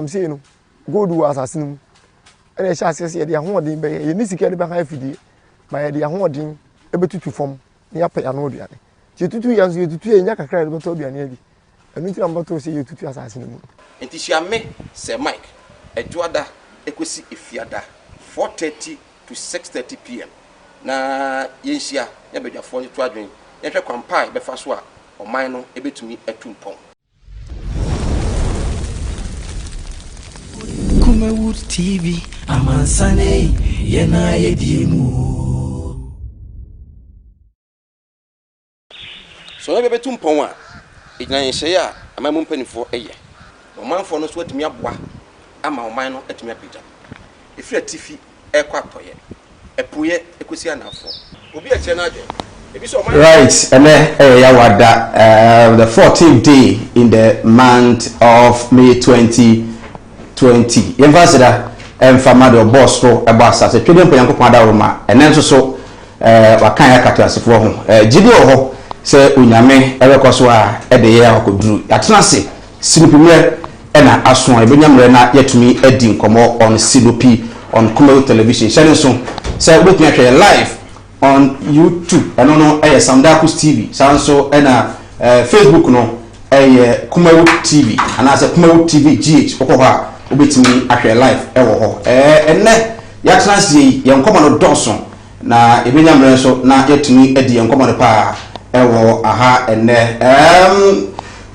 I'm saying no go do assassin and I shall say the holding by a nisika de high fidi by the holding a bit to form near pay an audience. You 2 years you 2 years yaka cry about Toby and Eddie. And we am about to say you 2 assassin. And this year me Sir Mike a Juada equisi ifiada 4:30 to 6:30 p.m. Na yensia ya beja phone to adwen ya hwe kwampai be fa so a oman no ebetumi atumpon Kumawood TV amansane yena yedimu so ya betumpon a ignan hye a amammu mpanifo eye omanfo no so atumi aboa ama oman no atumi apagya efiri atifi ekwatoye epuye ekosi anafo obi ache na adwen. Right, and the 14th day in the month of May 2020. Yemfasida emfamado boss ro ebasa se twede mpanyanko kwada roma enen so wakan yakata asefo ho gidi ho se unyame ebekoso a ede ye akoduru yatena se sinupimre ena aso ebenyamre na yatumi adi nkomo on Sinupi on Kumawood television channel so se obetumi ahwe live on YouTube and no Samdakus TV so and Facebook no Kumawood TV and as a Kumawood TV GH okoha obetimi ahwe live ewo ho enne ya transi ye nkoma no Dawson na ebenyamre so na yetumi edi ye nkoma no pa ewo aha enne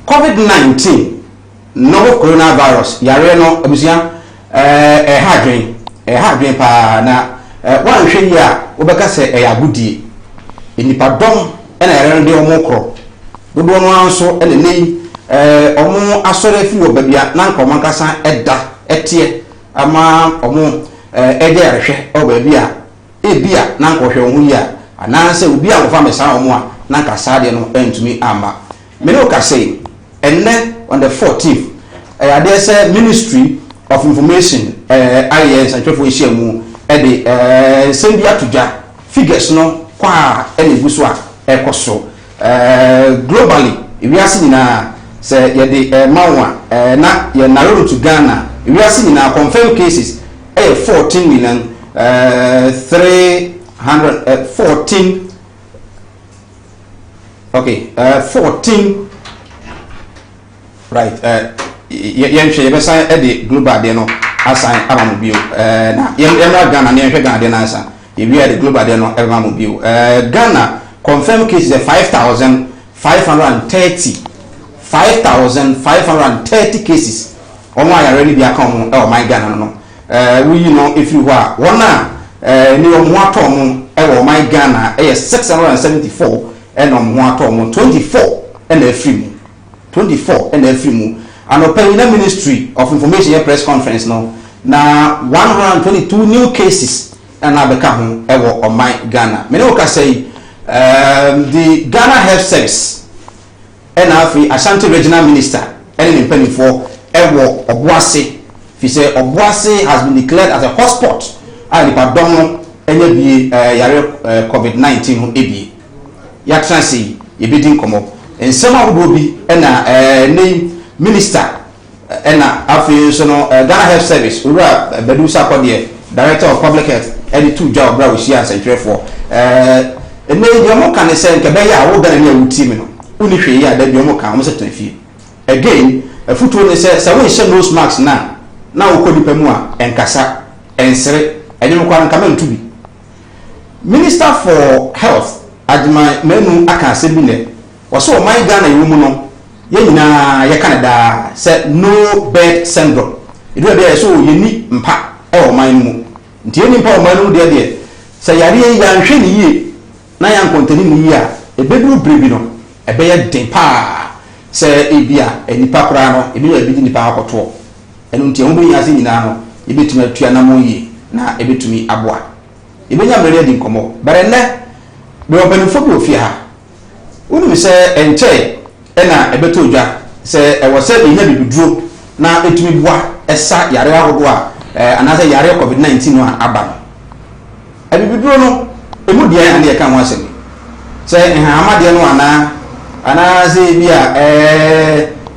COVID-19 novel coronavirus yare no abusia hadwen pa na wan hwe ya obeka se eyagudie enipa dom ena yare de omokro dodo no anso ene nei omo asore fi obabia na nka omankasa eda etie ama omo ede yarehwe obabia ebia na nka hwe ho ya ananse obi a ngofa mesa omo a na nka saade no entumi ama mene o ka say enne on the 14th ade say Ministry of Information IS antwefo ehia ede sembia tuja figures no kwa ene guso a ekoso globally ewiase nyina se yede mawa na ye narrow to Ghana ewiase nyina confirmed cases 14 million 314 okay 14 right yenhwe yebesa ede global de no asan abamobio na yemra Ghana ne yenhwe Ghana de na asan we are the global de no abamobio Ghana confirmed cases 5,530 cases omo ayare ni bi aka omo my Ghana no we you know if you are one ni omo atom my Ghana 674 and omo atom 24 and efrimu 24 and efrimu and open the Ministry of Information press conference no na 122 new cases and abeka ho ewo on my Ghana me no ka say the Ghana Health Service and afi Ashanti Regional Minister and in penny for ewo Obuase fi say Obuase has been declared as a hotspot and the pardon enye bi yare COVID-19 ho ebi ya transi ye bidin komo ensema wo bi na name Minister ena afi so no Ghana Health Service ura Bedu Sakode Director of Public Health any two job bra we share centre for ene yomo kan se nke be ya wo Ghana ne awuti mi no uni hwe ya da bi yomo kan mo se tanfie again afuto ne se we share nose mask na wo kodi pemu a enkasa ensere enye mo kwa nka mantu bi Minister for Health adima menu aka se bi ne wo so my Ghana yimu no yena ye Canada say no bed syndrome idu be so yeni mpa e o man mu nti yeni mpa o man mu de say yare ya nhwe ni yie na ya nkontani ni yie a ebedu brebi no ebe ye den pa say ebia enipa kora no ebi no ebidi nipa akoto enu nti ehun be yase nyina no ebetumi atua na mo yie na ebetumi aboa ebenya mre di nkomo bare ne be obanifo bi ofia ha unu se enche ena ebeto odwa se ewo se enya bibiduro na etumi boa esa yare ahodo a anase yare COVID-19 no aba bibiduro no emu dia ane e kan ho asemi se ehama de no ana se bia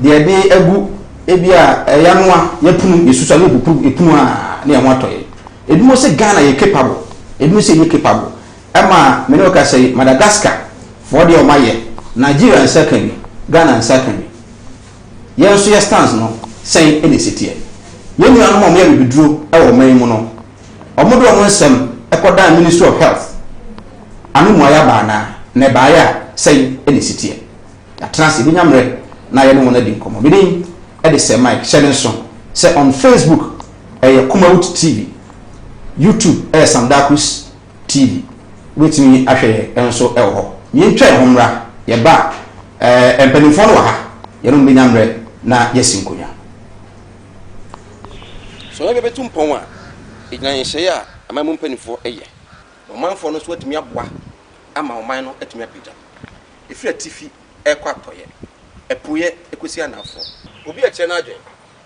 de agu ebia yanwa yapunu yesusa no epunu a na yamatoye edumo se Ghana ye capable edumo se ye capable ama me no ka say Madagascar for the omaye Nigeria in second Ghana in second yenso ye stance no say any city yenu anu mo me biduro e wo man mu no omodo no nsem ekoda Ministry of Health anu mo ya ba na ba ya say any city ya trans bi nyamre na ye no na di nkomo bi the same Mike Shelinson say on Facebook Kumawut TV, YouTube Samdakus TV. With me ahwe enso ewo. Ye ntwa homra ye ba empanifo no ha ye no binyamre na yesinkonya. So na bebetu mpon a ignan hye a amam mpanifo eye. Omanfo no so atumi aboa ama oman no atumi apija. Efira tifi ekwa toye. Epuye ekosi anafo. Obi a chena adwen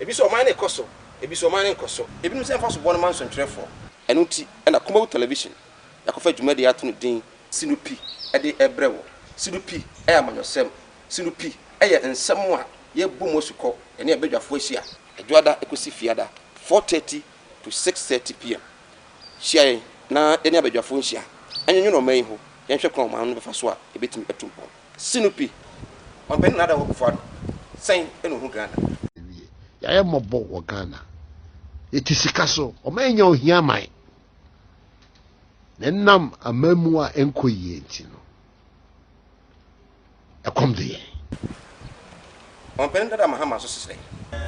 ebi so oman ne koso ebi so oman ne nkoso ebi no se fa so bo no man so ntrefo eno ti na Kumawut television yakofa dwuma de ato no din Sinupi de ebrewo Sinupi amanyosem Sinupi ensem a ye bom osuko ene abedwafo ahia adwada ekosi fiada 4:30 to 6:30 pm hia na ene abedwafo ahia anyenyo no man ho yenhwe kron man no befa so a ebetimi atumpo Sinupi on ben nada wo before Sain eno hu Ghana ya mobo wo Ghana etisika so o manya ohia man nenam amamu a enkoyie enti no ekomde on pen dada mahama so sisle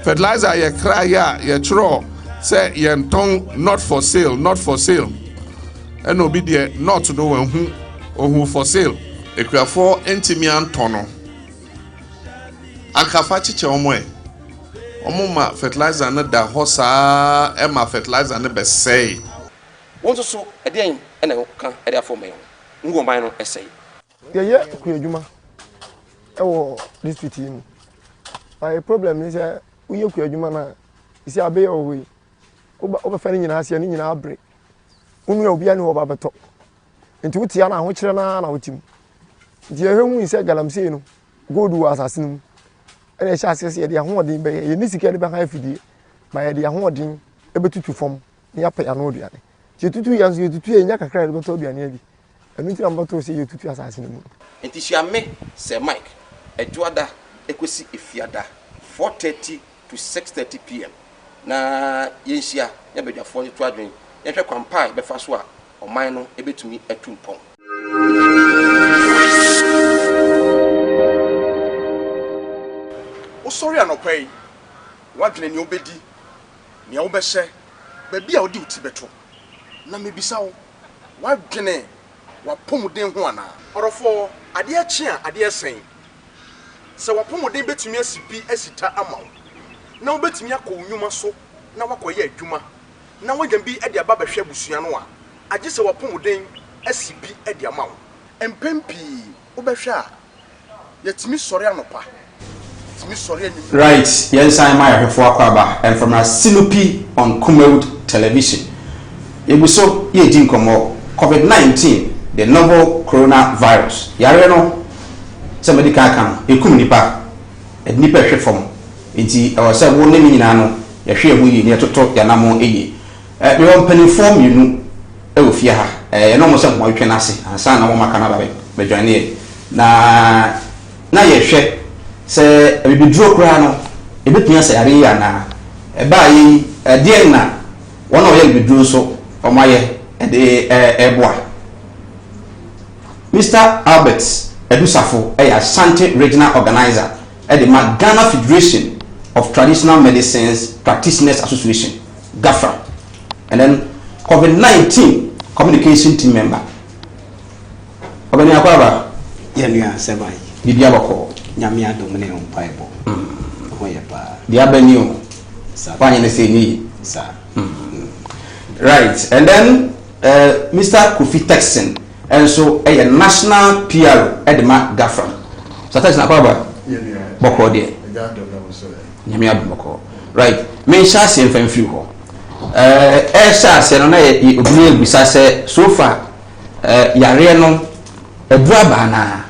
fertilizer ye cry ya ye tro say ye nton not for sale and obi de not no wan hu ohun for sale ekuafo entimi antono akafa chiche ma fertilizer na da hosa e ma fertilizer na be say won so edien ena kan ede afọ me ngo man no esay ye ku adwuma ewo district yi my problem is uye ku adwuma na isi abe o we o fa ni nyina ase ni nyina abre unu obi ani wo ba beto enti wutia na ho kire na wotim nti ehwu ise galamsey no gold wa asasinu ene sha asese ye de ahoden be ye ni sika de be ha fidie ma ye de ahoden ebetutu fom ni apaya no oduane ti tutu yanzu ye tutu enya kakra de beto oduane abi enu ti na mbato se ye tutu asasinu mu enti hia se Mike adwada ekosi efiada 4:30 to 6:30 pm na yenhia ya bedwafo ni to adwen yenhwe kwampa befa so a oman no ebetumi atumpon sorry anokwai wadwene ni obedi ni obehye baabi a odi uti beto na mebisa wo wadwene wapomuden ho ana orofo ade achi a ade esen se wapomuden betumi asipi asita ama na obetumi akọ so na wakoye adwuma na wadwan bi ade aba behwe abusua no a age se wapomuden asipi ade ama wo empempi obehwe a yetimi sorry anopa. Right, yes, I'm my Kwaba, and from a Sinupi on Kumawut television. It was so ye didn't come COVID-19, the novel coronavirus. Yareno, somebody can't come, a Kumnipa, a nipper form. Inti, our son won't name in Ano, a share we near to talk Yanamo A. We won't penny form you know, Elfia, and almost some more you can ask, and son of Macanabe, Bejoine. Na ye share. Se ebi dro kra no ebetun ase are ya na e ba yi de na wona o ye ebi dro so o maye e de eboa Mr. Albert Edusafo Ashanti regional organizer at the Ghana Federation of Traditional Medicines Practitioners Association GAFRA and then COVID-19 communication team member obani akwaba yenua sebai bibia bako nyamia domine on paibo hoye pa dia benio sa panye ne se ni sa right and then Mr. Kofi Texan and so a national PR at the GAFRA so that's na kwaba yenua bako de nyamia bako right me sha se mfan free ho sha se no na ye obi ebisa se so far yare no edura bana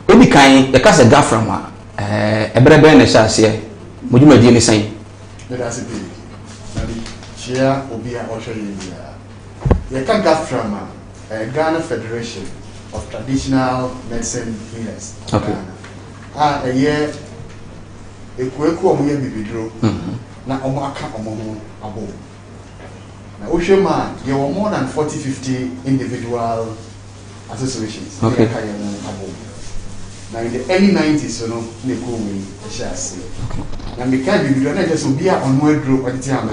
ebi kan e ka se GAFRA ma ebrebe na sha se mojuma die ne san me da se bi na bi chia obi a ohwe ye can GAFTRAM Ghana Federation of Traditional Medicine Healers. Okay. A year ekueku omo ye bibidro na omo aka omo ho abo. Na ohwema ye were more than 40-50 individual associations. Okay. Now in the early 90s, you know, we shall say. Now we can't be just be on word group at the time.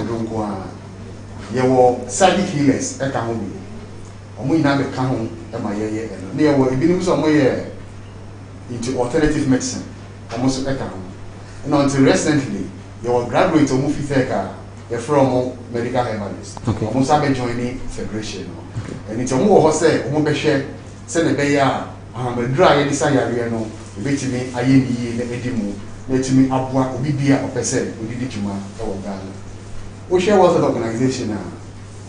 You were psychic healers at Kahobi. We now become my year. There were beginning somewhere into alternative medicine, almost at Kahom. And until recently, you were graduate of Mufi Theka, from medical herbalist. Almost have joining federation. And it's a more say, send a bayer. Dry desire no betimi ayeni na edimu na etimi aboa obi bia opese odidi djuma e wo Ghana o share World Organization na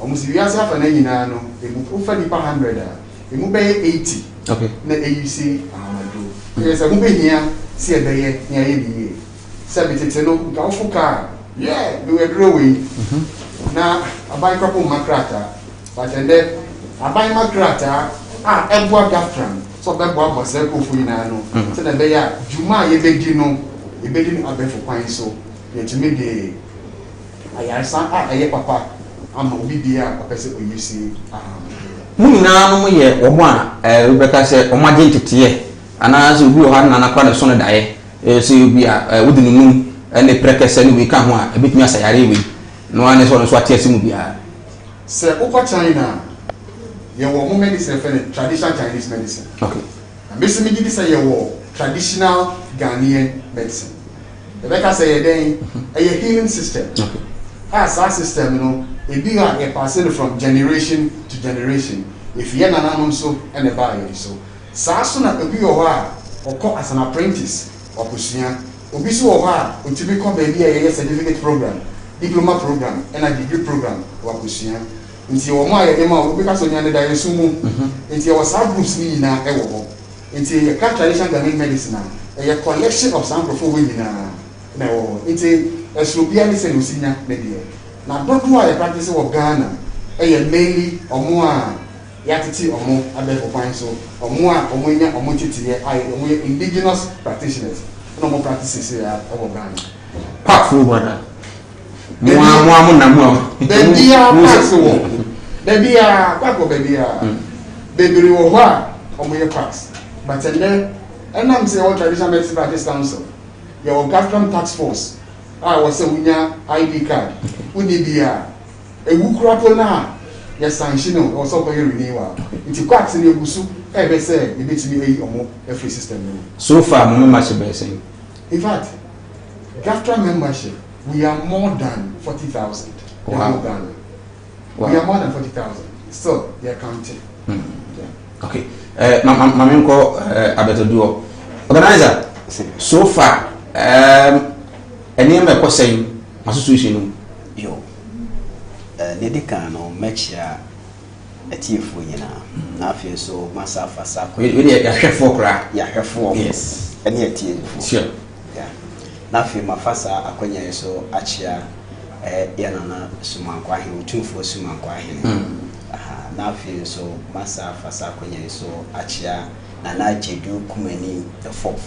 omusi wiase afa na nyina no emu ofa nipa 100 a emu be 80 okay na AUC amado yes emu be hia si ebeye na ayeni se bitete no nka ofuka yeah we were drawing na abai kwapo makrata but then abai makrata ebua GAFTRAM so be boa boss e ko fu ina no se na be ya juma ye bedi no e bedi no abefo kwan so ye timi de ayarsa aye papa ama obi bia opese oyisi mu nyina no mo ye omo a Rebecca se omo agentete ye ana se obi o ha na kwa ne so no dae se obi a wodi nunum ne prekese ne we ka ho a ebetimi asayare we no ane so no so atiase mu bia se ukwa China ye wo mo medicine for traditional Chinese medicine. Okay. And basically me say ye wo traditional Ghanaian medicine. The better say ye then a healing system. Okay. As our system, you know, it be a passing from generation to generation. If ye na nanom so and a buyer so. Sa so na obi o ha or as an apprentice or kusua. Obi so o ha until become baby a certificate program, diploma program, and a degree program or kusua. Nti wo mo aye ma wo beka so nyane da yesu mu nti wo sa groups ni na e wo ho nti ye traditional Ghanaian medicine a collection of some profo we na na wo nti esrobia ni se no sinya na de na dodo a ye practice wo Ghana e mainly omo a ya titi omo abefo kwan so omo a omo nya omo titiye ai omo indigenous practitioners no mo practices ya wo Ghana pack for one mo na mo baby a pass wo baby a kwako baby a baby wo ho a omo ye pass but then I'm say all traditional medicine practice council your GAFTRAM task force I was say unya ID card uni bia ewu krapo na ya sanction no also go renewal it quite ni egusu e be say e betimi eyi omo free system no so far mo membership be say in fact GAFTRAM membership we are more than 40,000. Wow. We are more than 40,000. So they are counting. Yeah. Okay. Mamenko Abetoduo. Organizer. So far, any member was saying association. Yo. Nedika no mechia etifu nyina. Na afie so masafa sako. We ya hwefo kra. Ya hwefo. Yes. Any etie. Sure. Na fi mafasa akonya yeso achia yanana sumankwa hin utumfo sumankwa hin na fi so masa fasa akonya yeso achia na jedu kumani the fourth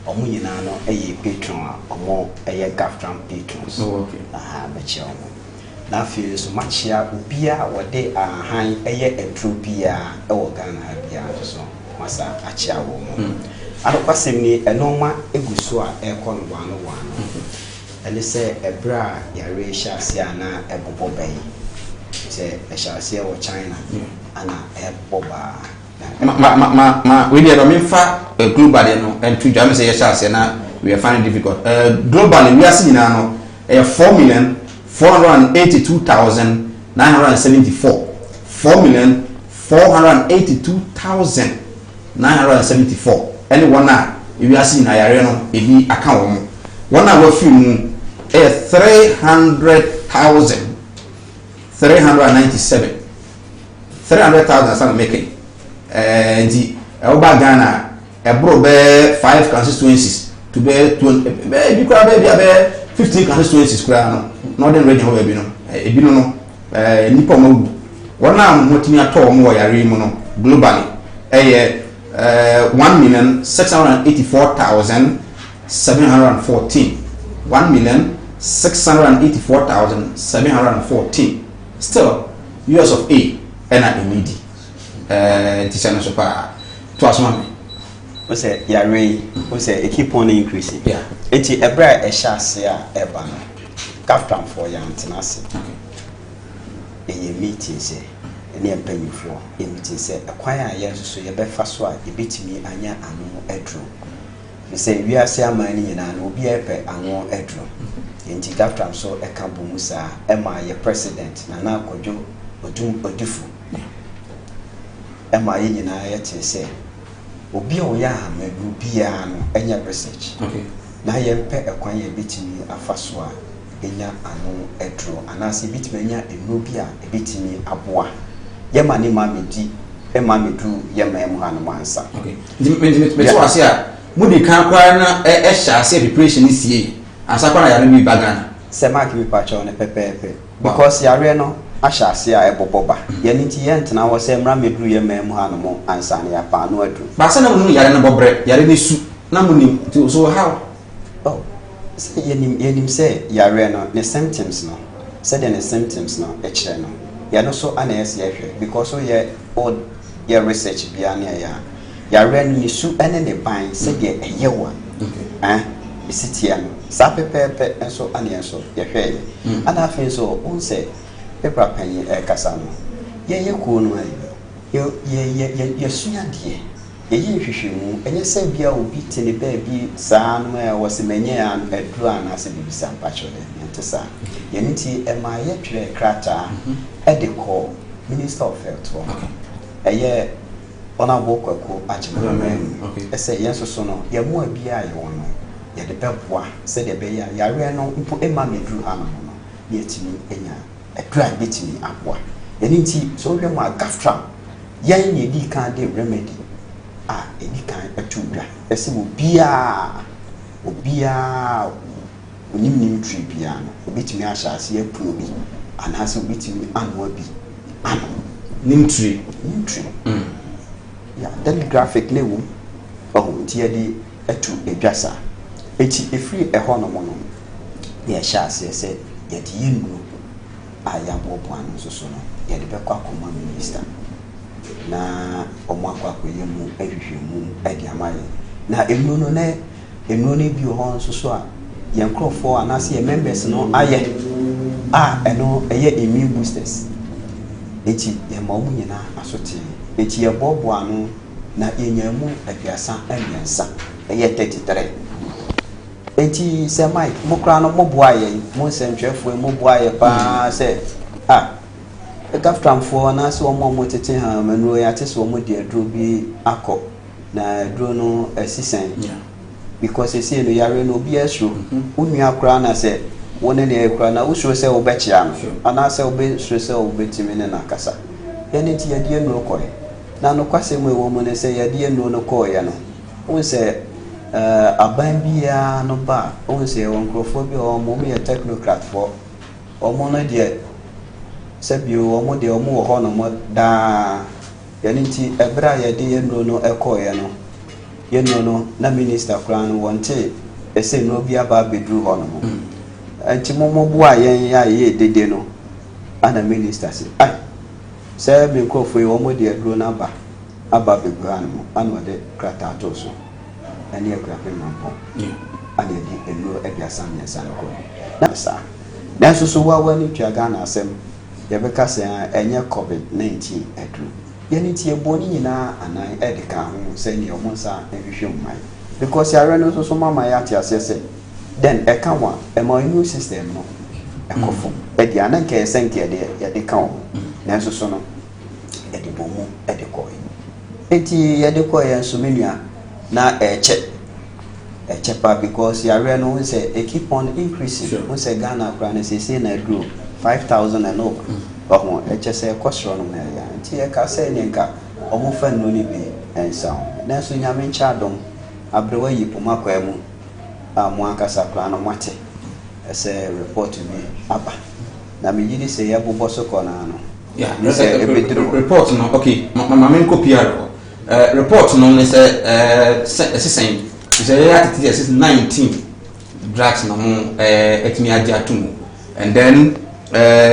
omo nyina no eye patron a omo eye GAFTRAM patrons bechia omo na fi so machia ubia wode ahan eye entropia ewo Ghana bia so masa achia wo mo arokwasem ni enoma eguso a ekon wano ele se ebra yare shasia na ebobo bay se shasia wo China ana eboba we dey me fa global no and to jam say shasia na we are finding difficult globally we are seeing now 4,482,974 4,482,974 anyone na we are seeing ayare no ebi aka wo mo one na we film mu 397 some making nti e oba Ghana e bro be 5 constituencies to be 15 constituencies kura no northern region ho ebi no ebi no nipa mo wona motimi ato mo yare mu no globally 1,684,714 1,684,714 still US of A and MED tisana so pa to asoma we say yare we say it keep on increasing yeah eti ebra e sha se a eba no captain for ya antenase okay eye meeting say ene empanyifo e meeting say ekwan a yenso so ye befa so a ebetimi anya anu edro me say wi ase amani nyina no obi epe anu edro enti captain so e ka bomu sa e ma ye president na akodwo odifu e ma ye nyina ye te say obi a oya amadu bia no enya research okay na ye mpe ekwan ye betimi afaso a enya anu edro anase bitimi enya enobi a ebetimi aboa ye ma ni ma medi e ma medu ye ma em hanu mansa okay me so ase a mudi kan kwa na e sha ase preparation sie asa kwa na yare bi bagana se mark bi pacho ne pepepe because yare no asha ase a eboboba ye nti ye ntena wo se mra medu ye ma em hanu mo ansa ne ya pa no adu ba se na mo yare na bobre yare ne su na mo ni so how oh say yenim say yare no the symptoms no say the symptoms no e kire no ya no so ana yes ye hwe because so ye all your research bia na ya yare ni su ene ne ban say de eyewa okay isitia no sa pepepe enso ana enso ye hwe ana afin so on say paper pan kasa no ye ko no ayi ye sunya de ye hwehwemu enye se bia obi tene ba bi saa no e wose menye an aduru anase bibisa mpachole ntesa ye nti e ma ye twere krata e de call minister of health okay eye honorable kwako achimamem okay ese yenso so no ye mo bia ye wono ye de beboa se de be ya yare no mpo e ma meduru ha no ye timi enya adura betimi aboa ye nti so hwe mo agafra ye nye di kan de remedy eni kan atudwa ese obia onim tree bia no obitimi ahase apuo bi anase obitimi anwa bi ano nim tree ya demographic level nti di atu edwasa eti efiri eho no mo no ye ahase ese ye di yenu aya bobo anu so no ye de bekwa koma minister na omwakwa kweyemu ehwehwemu edi amaye na enuno ne bi ho nso so a ye nkrofo anase ye members no aye eno eye immune boosters eti ye ma omu nyina asote eti ye bobo anu na yenyamu aduasa amiensa eye 33 eti se Mike mokra no moboa ye mo nsentwefo moboa ye pa se gaftamfo na se omo tete ha manu ya te so omo de adro bi akọ na adro no asisen because e se no yare no bi asro unu akra na se woni ne akra na usro se obechia no ana se obesro se obetimi ne nakasa ya ne ti yade no koy na no kwase mu ewo mu ne se yade no koy ya no won se aban bia no ba won se wonkrofo bi o mo me technocrat for omo no de sebio omo de omo wo ho no mo da ya nti ebra ya de yeno no ekoye no yeno no na minister kran wonte ese no bi aba bedru ho no anti mo bua yen ya ye dede no ana minister se ai se me nkofo yi omo de edru na aba bedru no ana de krata to so ani ekra pe mampo ana de enu ebiasa nyensa no ko na sa na so wa wani twa Ghana asem yebeka se enye COVID-19 edru yeni tie boni nyina anan edika ho se ne omonsa ehwehwe mmai because yare no so mama ya tia se then eka wa immune system no ekofo edi anan ke senke de yedika ho na so no edi bomu ediko eti yediko ya so menua na eche pa because yare no say e keep on increasing we say Ghana kra say na grow 5,000 and over. Oh, HSA question on there. Tia Casenka, Omufa no ni be and sound. Nancy Yamin Chadom, Abrewa Yipumaquemu, mo ankasa kra no mwate ese report bi aba na me yidi se yabobɔ so kɔ na no yeah report no okay mama men copy report no ne say assistant say ya tete assist 19 drugs no mo etimi agi atum and then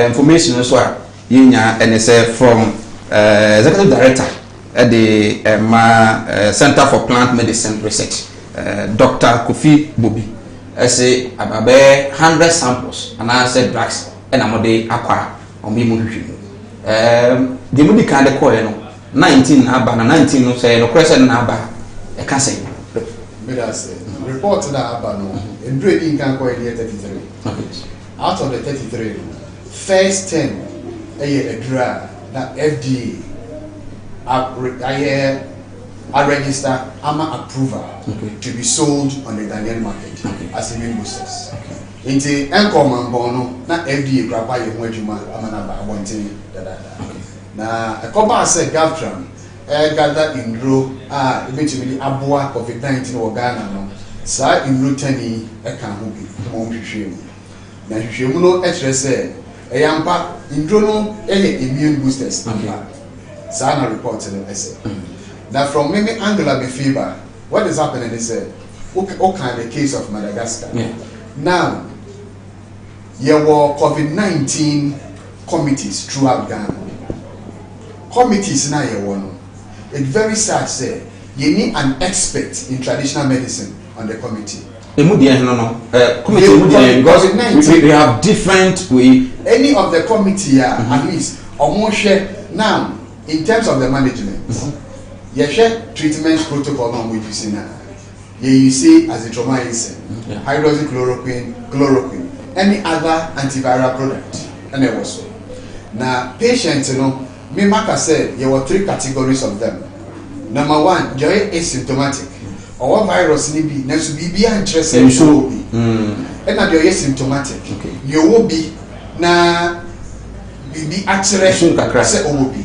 information so a yenya and say from executive director at the Center for Plant Medicine Research Dr. Kofi Bobi say about 100 samples and I said drugs and amode akwa on me hwehwe the mudi kan de call no 19 na aba na 19 no say no question na aba e ka say me da say report na aba no endure din kan call here 33 okay out of the 33 first 10 edura na FDA I register AMA approval to be sold on the Ghanaian market as immune boosters. Inti enkom mbono na FDA graba ye ho adwuma amana ba abonten da. Na ekoba say Gavtram gather indro eventually aboa COVID-19 wo Ghana no. Sa indro tani eka ho bi mo hwehwem. Na hwehwem no ekere say eyampa indro no immune boosters ampa. Sa na report no essay. Now from maybe Angela Befiba, what is happening is okay, the case of Madagascar. Yeah. Now, there were COVID-19 committees throughout Ghana. Committees now you want. It's very sad say you need an expert in traditional medicine on the committee. Committee because we have different way. Any of the committee at least almost now in terms of the management. Yeshe treatment protocol on which you see now. You see azithromycin, hydroxychloroquine, any other antiviral product, and there was so. Now, patients, me Maka said there were 3 categories of them. Number 1, you're asymptomatic. Or virus ni be next be interested in so be. And now you're asymptomatic. You will be na be actually say will be.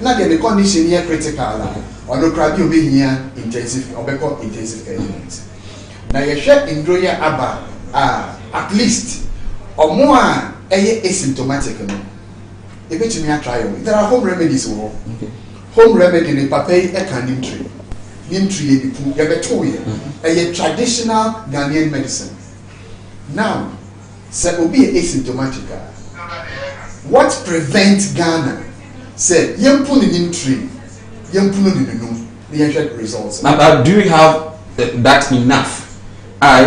Now the condition here critical. Ono krabi obe hia intensive obeko intensive care unit. Na ye hwe indroya aba at least omo a eye asymptomatic no. E betumi a try o. There are home remedies wo. Home remedy ni papa e kan nim tree. Nim tree e pu ye beto ye. Eye traditional Ghanaian medicine. Now, say obi asymptomatic. What prevents Ghana? Say yempu ni nim tree. The results. Now, do you have that enough? That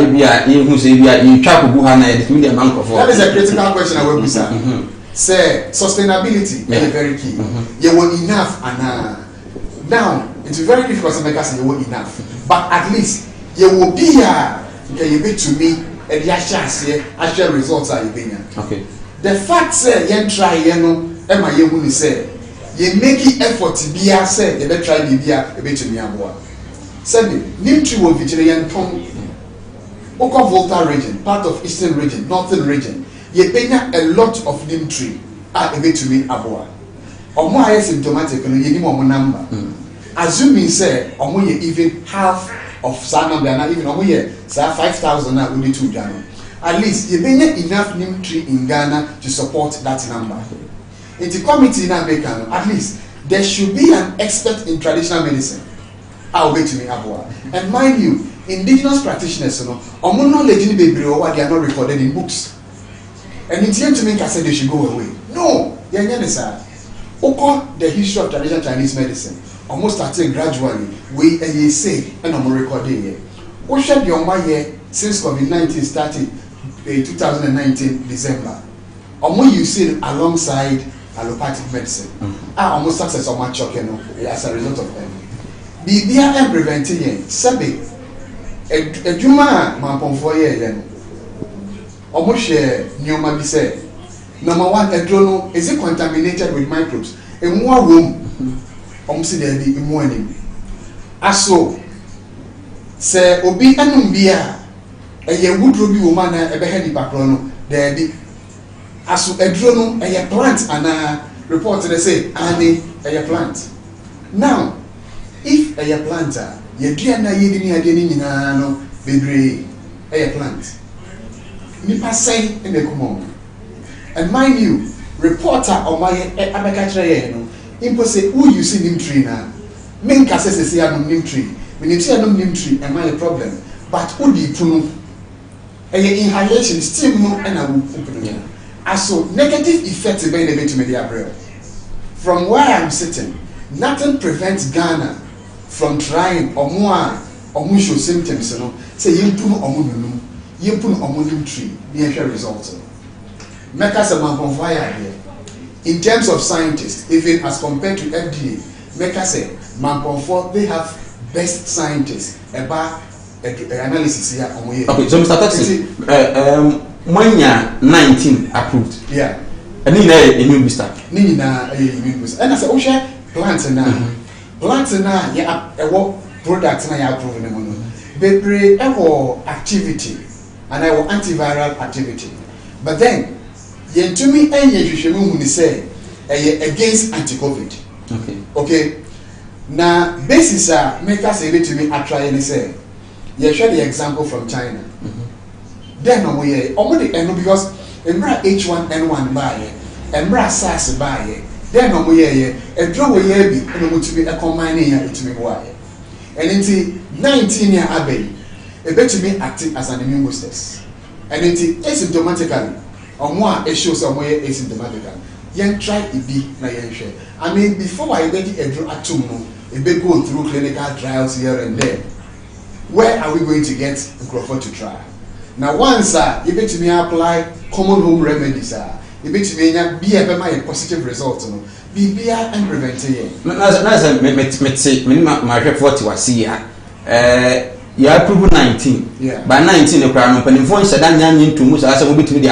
is a critical question I will be saying. Say sustainability is very key. You want enough and now it's very difficult to make us say you want enough. But at least you will be here. You be to me and the actual results are you okay. The fact say you try you say you make effort to be a say you better try to be a bit to me aboa. Second, Nimtri will Victorian Tom Oka Volta region, part of Eastern region, Northern region. You pay a lot of Nimtri a bit to me aboa. Or more asymptomatic and you need more number. Assuming say or more even half of Sanam even or more 5,000 now only 2 Ghana. At least you pay enough Nimtri in Ghana to support that number. In the committee now, at least there should be an expert in traditional medicine. I'll wait to me abua. And mind you, indigenous practitioners, omo knowledge ni bebre o they are not recorded in books. And it's here to make us say they should go away. No, they are not. Oko the history of traditional Chinese medicine almost started gradually. We say and I'm recording here. What should be on my year since COVID-19 started 2019 December. Omo you see alongside allopathic medicine. Almost success on my choking as a result of them. Bibia and preventing Sabi a Juma Mampon for ye. Almost share Nyoma be said. Number 1, a drone is it contaminated with microbes? In one room, almost there be in morning. Aso say Obi Anumbia a ye would be woman a behani patrono there be. As a drone, a plant, and a report they say, a plant. Now, if a planter, ye do na ye no, baby, a plant. Nipa say in the common. And mind you, reporter on my abacatre, impo say who you see nim tree now. Main cases say I'm nim tree. When you say I'm nim tree, am I a problem? But who do you know? Inhalation still no and I will open it. As so negative effects by the to media braille. From where I'm sitting, nothing prevents Ghana from trying or more show symptoms, you know. Say you put on you put on tree, the actual result. Make us a man on fire here. In terms of scientists, even as compared to FDA, make us say man they have best scientists about analysis here on here. Okay, so Mr. Taxi, Manya 19 approved. Yeah. And then immune booster. Nina immune booster. And I said, Osha plants now. Plants now, yeah, what products now you approve them. Bebre activity and I will antiviral activity. But then, yen to me any you say against anti-COVID. Okay. Now basis make us able to me try and say. You share the example from China. Then we already because Emra H1N1 buy Emra SARS buy then we a draw we be to be a combining to me why. And in 19 year abbey, a bet to be acting as an immune boosters. And it asymptomatically or more it shows some way asymptomatically. Yen try it be na yen share. I mean before I get a draw at it be go through clinical trials here and there. Where are we going to get Crawford to try? Now, once you bet me apply common home remedies, you bet me be a positive result. Be and prevent it. My 40 was here. You are approved 19. Yeah. By 19, the crime open influence that young to Musa as a bit to the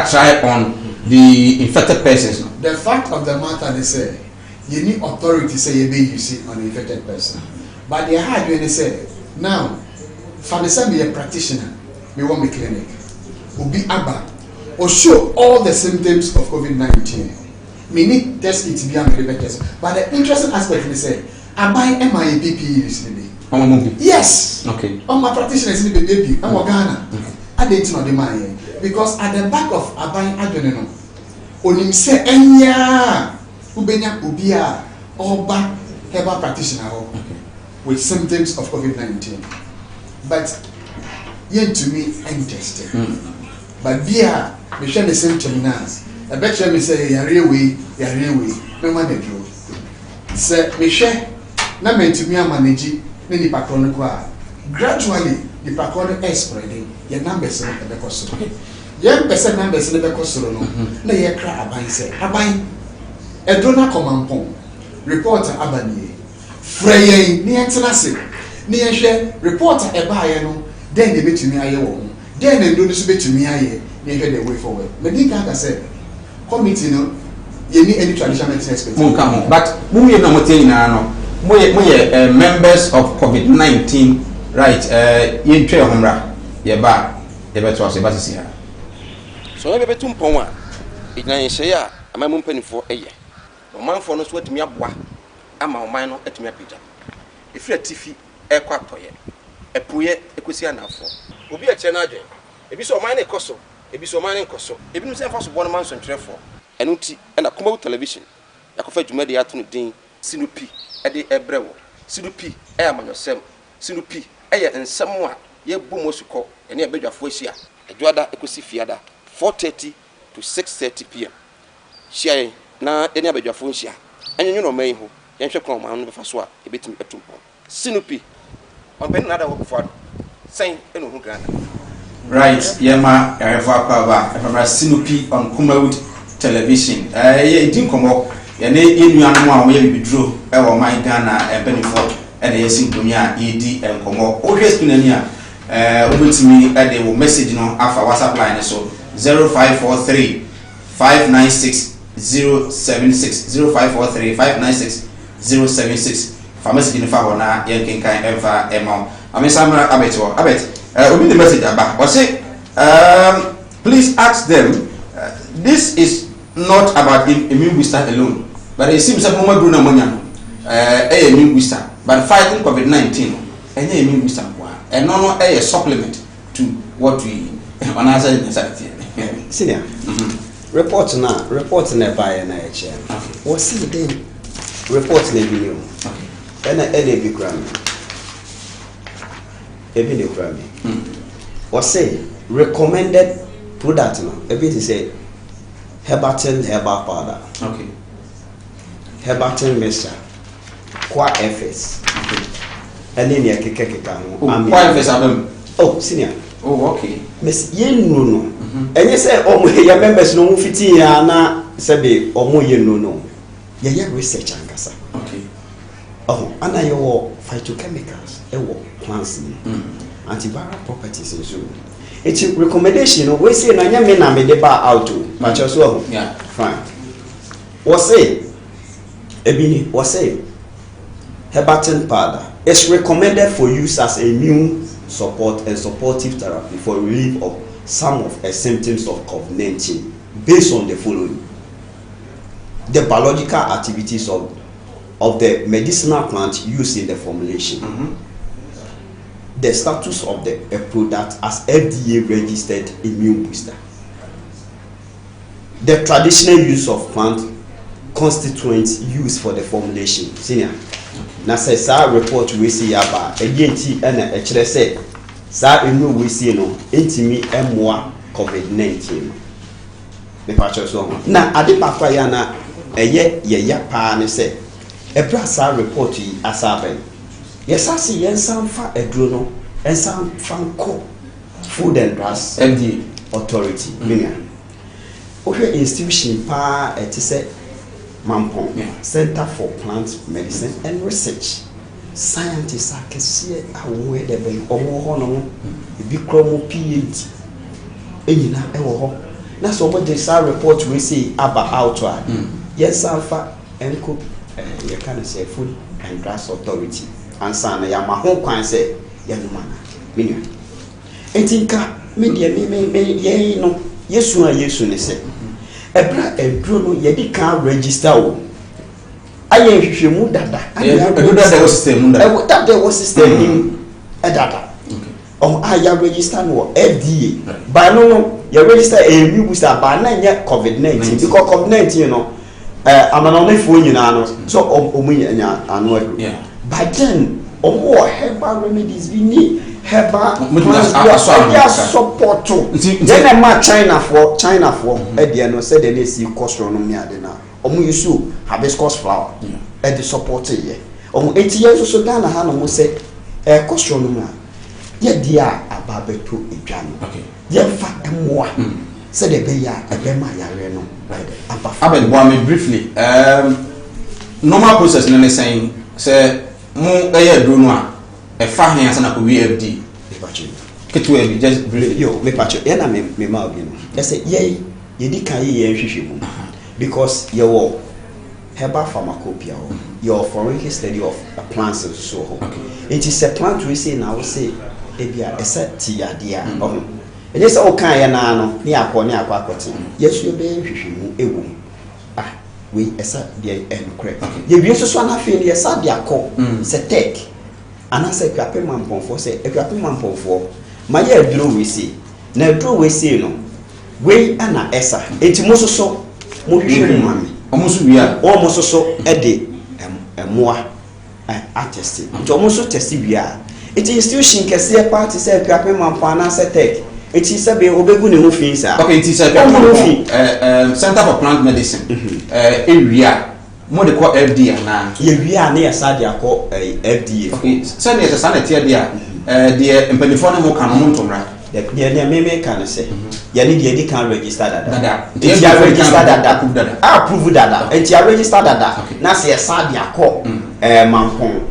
try on the infected persons. The fact of the matter, they say, you need authority say you see on the infected person. But they had when they say, now, for the same be a practitioner, we want me clinic, will be ABBA, or show all the symptoms of COVID-19. We need test it to be a test. But the interesting aspect is say, I buy MIAPP recently. Yes. Okay. On my practitioners in the baby, I'm Ghana. I didn't know the money because at the back of Abai Adrenal, Onim say, Enya, Ubenya Ubia, Oba, herbal practitioner. With symptoms of COVID-19, but yet to me untested. But beer, we share the symptom now. I bet you me say you're real way, no matter do. Say we share, na meant to me a manage the pacron. Gradually, the pacron is spreading. Your numbers in the cost. Young person numbers in the cost. No, you cry about say, Abai, a donor command pong, reporter Abani. Frey near Tenassi, near share, reporter a buyer, then they bet to me I own. Then they do this bit to me I near the way forward. But they can't say, committee, no, you need any traditional expert. But we are not members of COVID-19, right? You trail Homra, your bar, the better was a basis. So I bet to Poma, it nine say, I'm a penny for a year. No man for no sweat me up. Ama omano etumi apija efira tifi ekwa toye epuye ekosi anafo obi a che na adwen ebi so omano ekoso ebi so omano nkoso ebi no se fa so bono man so ntwerefo eno ti na Kumawu television yakofa dwumade ya to no din Sinupi e de ebrewo Sinupi e amanyosem Sinupi e ye nsem a ye bomo suko ene ebedwafo ahia adwada ekosi fiada 4:30 to 6:30 p.m. Shia na ene abedwafo ahia enyenyo no man ho yenhwe kon man no befa so a ebetimi etumpo Sinupi on pen nada work for saying eno hu Ghana right yema erefo akwa ba Sinupi on Kumawu television ye din komo ye ne enuanu a wo ye biduro e wo man Ghana empenifo e de yesin konya yedi enkomo o hwe screen ani a obetimi e de wo message no afa WhatsApp line so 0543 596 076 0543 596 076 pharmacy in Fahona, Yankin Kind Eva Emma. I mean, Samara Abeto. Obi the message about. Or say, please ask them. This is not about immune booster alone, but it seems that Mama Bruna Monya, immune booster, but fighting COVID-19, any immune booster, and no a supplement. to what we on our side in Senior. Report na buy na eche. What see then report na video. And be gram. Ebi the gram. What say recommended product no. Ebi to say Herbatin herbal powder. Okay. Herbatin mixture. Qua FS. Okay. And then ya keke no. Qua FS abem. Oh, senior. Oh, okay. Miss yen no. And you say, oh, your members no fiti ya na sebe omo yen no. Ya research ankasa. Okay. Oh, ana yo phytochemicals e wo plants ni. Antiviral properties in so. It's a recommendation we say na nya me na me de ba out o. But you so yeah. Fine. What say? Ebini, what say? Herbatin powder is recommended for use as immune support and supportive therapy for relief of some of the symptoms of COVID-19 based on the following: the biological activities of the medicinal plant used in the formulation, the status of the product as FDA registered immune booster, the traditional use of plant constituents used for the formulation. Senior. Na say sa report we see aba agenti na e kire say sa enu we see no entimi emoa COVID-19 me pa cho so na ade pakwa ya na eye ye ya pa ne say e bra sa report yi asaben yes asi yen samfa eduro no en sam fanko Food and Drugs FDA authority minia ohwe institution pa e ti say Mampong, Center for Plant Medicine and Research. Scientists are kesiye aware de be omo ho no bi kromo PhD enyina e wo ho na so obo de sa report we say about out yes alpha enko you can say Food and Drugs Authority and sana ya ma ho kwan say ya no mana minia etinka media me ye no yesu ne say ebra edro no ye di kan register o aye hwehwemu dada edro dada system dada dada system ni dada aya register no FDA ba no ye register a new booster ba na nya COVID-19 because COVID-19 no amanonefo nyina no so omu nya anu edro but then omo herbal remedies bi ni herbal support then ma China for e dey no say they see cost no me ade na omo use hibiscus flower e dey support ye omo 8 years so Ghana ha no mo say cost no me ye dia ababeto edwa no ye fa emoa say the be ya e be ma yare no abel boame briefly normal process no ne saying say mo eye dro no a e fa hen asa na ko VFD ketu e just briefly yo me pacho e na me ma obi no e say ye di kan ye hwehwe mu because ye wo herbal pharmacopoeia your forensic study of plants so it is a plant we say now say e bia e say ti ade a e say o kan ye na no ni akwakote yesu ye be hwehwe mu ewu we esa de enkre ye wie so na fe ye sa de akọ se tek ana se kwape mamponfo se kwape mamponfo ma ye aduro we si na aduro we si no we ana esa enti mo so mo hwehwe mu mame omuso bia omo so e de emoa attest nti omo so test bia enti institution kese party se kwape mampo ana se tek enti se be obegu ne ho fi sa okay enti se Center for Plant Medicine area mo de ko FDA na ye wia na ya sa de akọ FDA okay se ne se sa na tie dia de empanifo na mo kan mo ntomra de me kan se ya ni de kan register dada ya register dada approve dada enti ya register dada na se ya sa de akọ mampon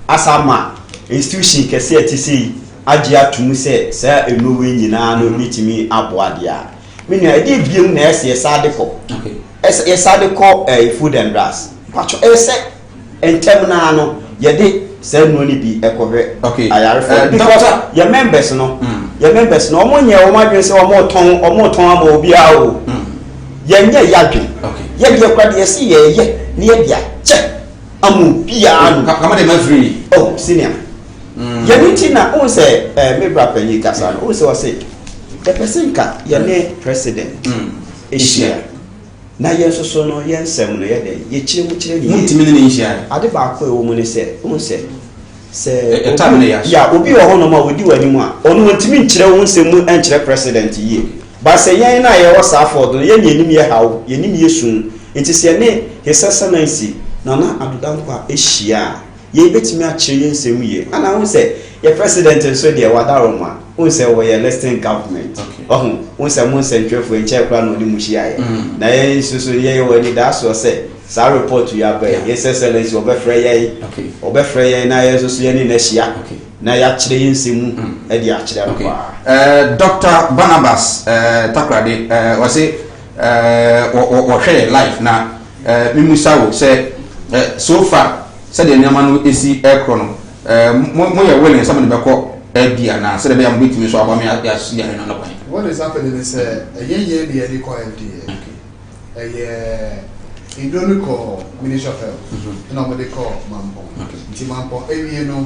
asama institution kese atisi agi atumu se sa enowe nyina no bitimi aboade a menu ade biem na ese sa de ko okay ese sa de ko Food and Drugs pacho ese entem na no ye de se no ni bi ekohwe ayare for because your members no omo nye o madwen se omo ton ama obi a o ye nye yadwen ye de kwa de se ye ni ye dia che amu bia no kama de ma free oh senior Yanitina on say Mebra Penny Casa, also say the person cat, Yane president, Asia. Na yen so no yen sem no ye de ye chire mu chire ni ntimi ne nhia ade ba ko e wo mu ne se un se ya obi wo hono ma wodi wani mu a ono ntimi nchire wo nsem mu enchire president ye ba se yen na ye wo sa aford no yen yenim ye hawo yenim ye sun enti se ne hesasa nansi na adudanko a ehia ye betimi a chire yen nsem ye ana un se ye president so de wadaro ma un se wo ye listing government un se mun centrefo enche kra no di muhia ye na ye so ye wani da so se sa report you have yes excellence obefre ye na ye so ye ni na hia na ya kire yin semu e di a kire no Dr. Barnabas Takrade wase wo hwe life na mimusa wo se so far se de nyama no esi ekro no mo ye willing some de beko bia na se de be am betimi so abami ya no kwan. What is happening is a year the call FDA. Indonico Ministry of Health, and nobody call Mampo. Timampo, no,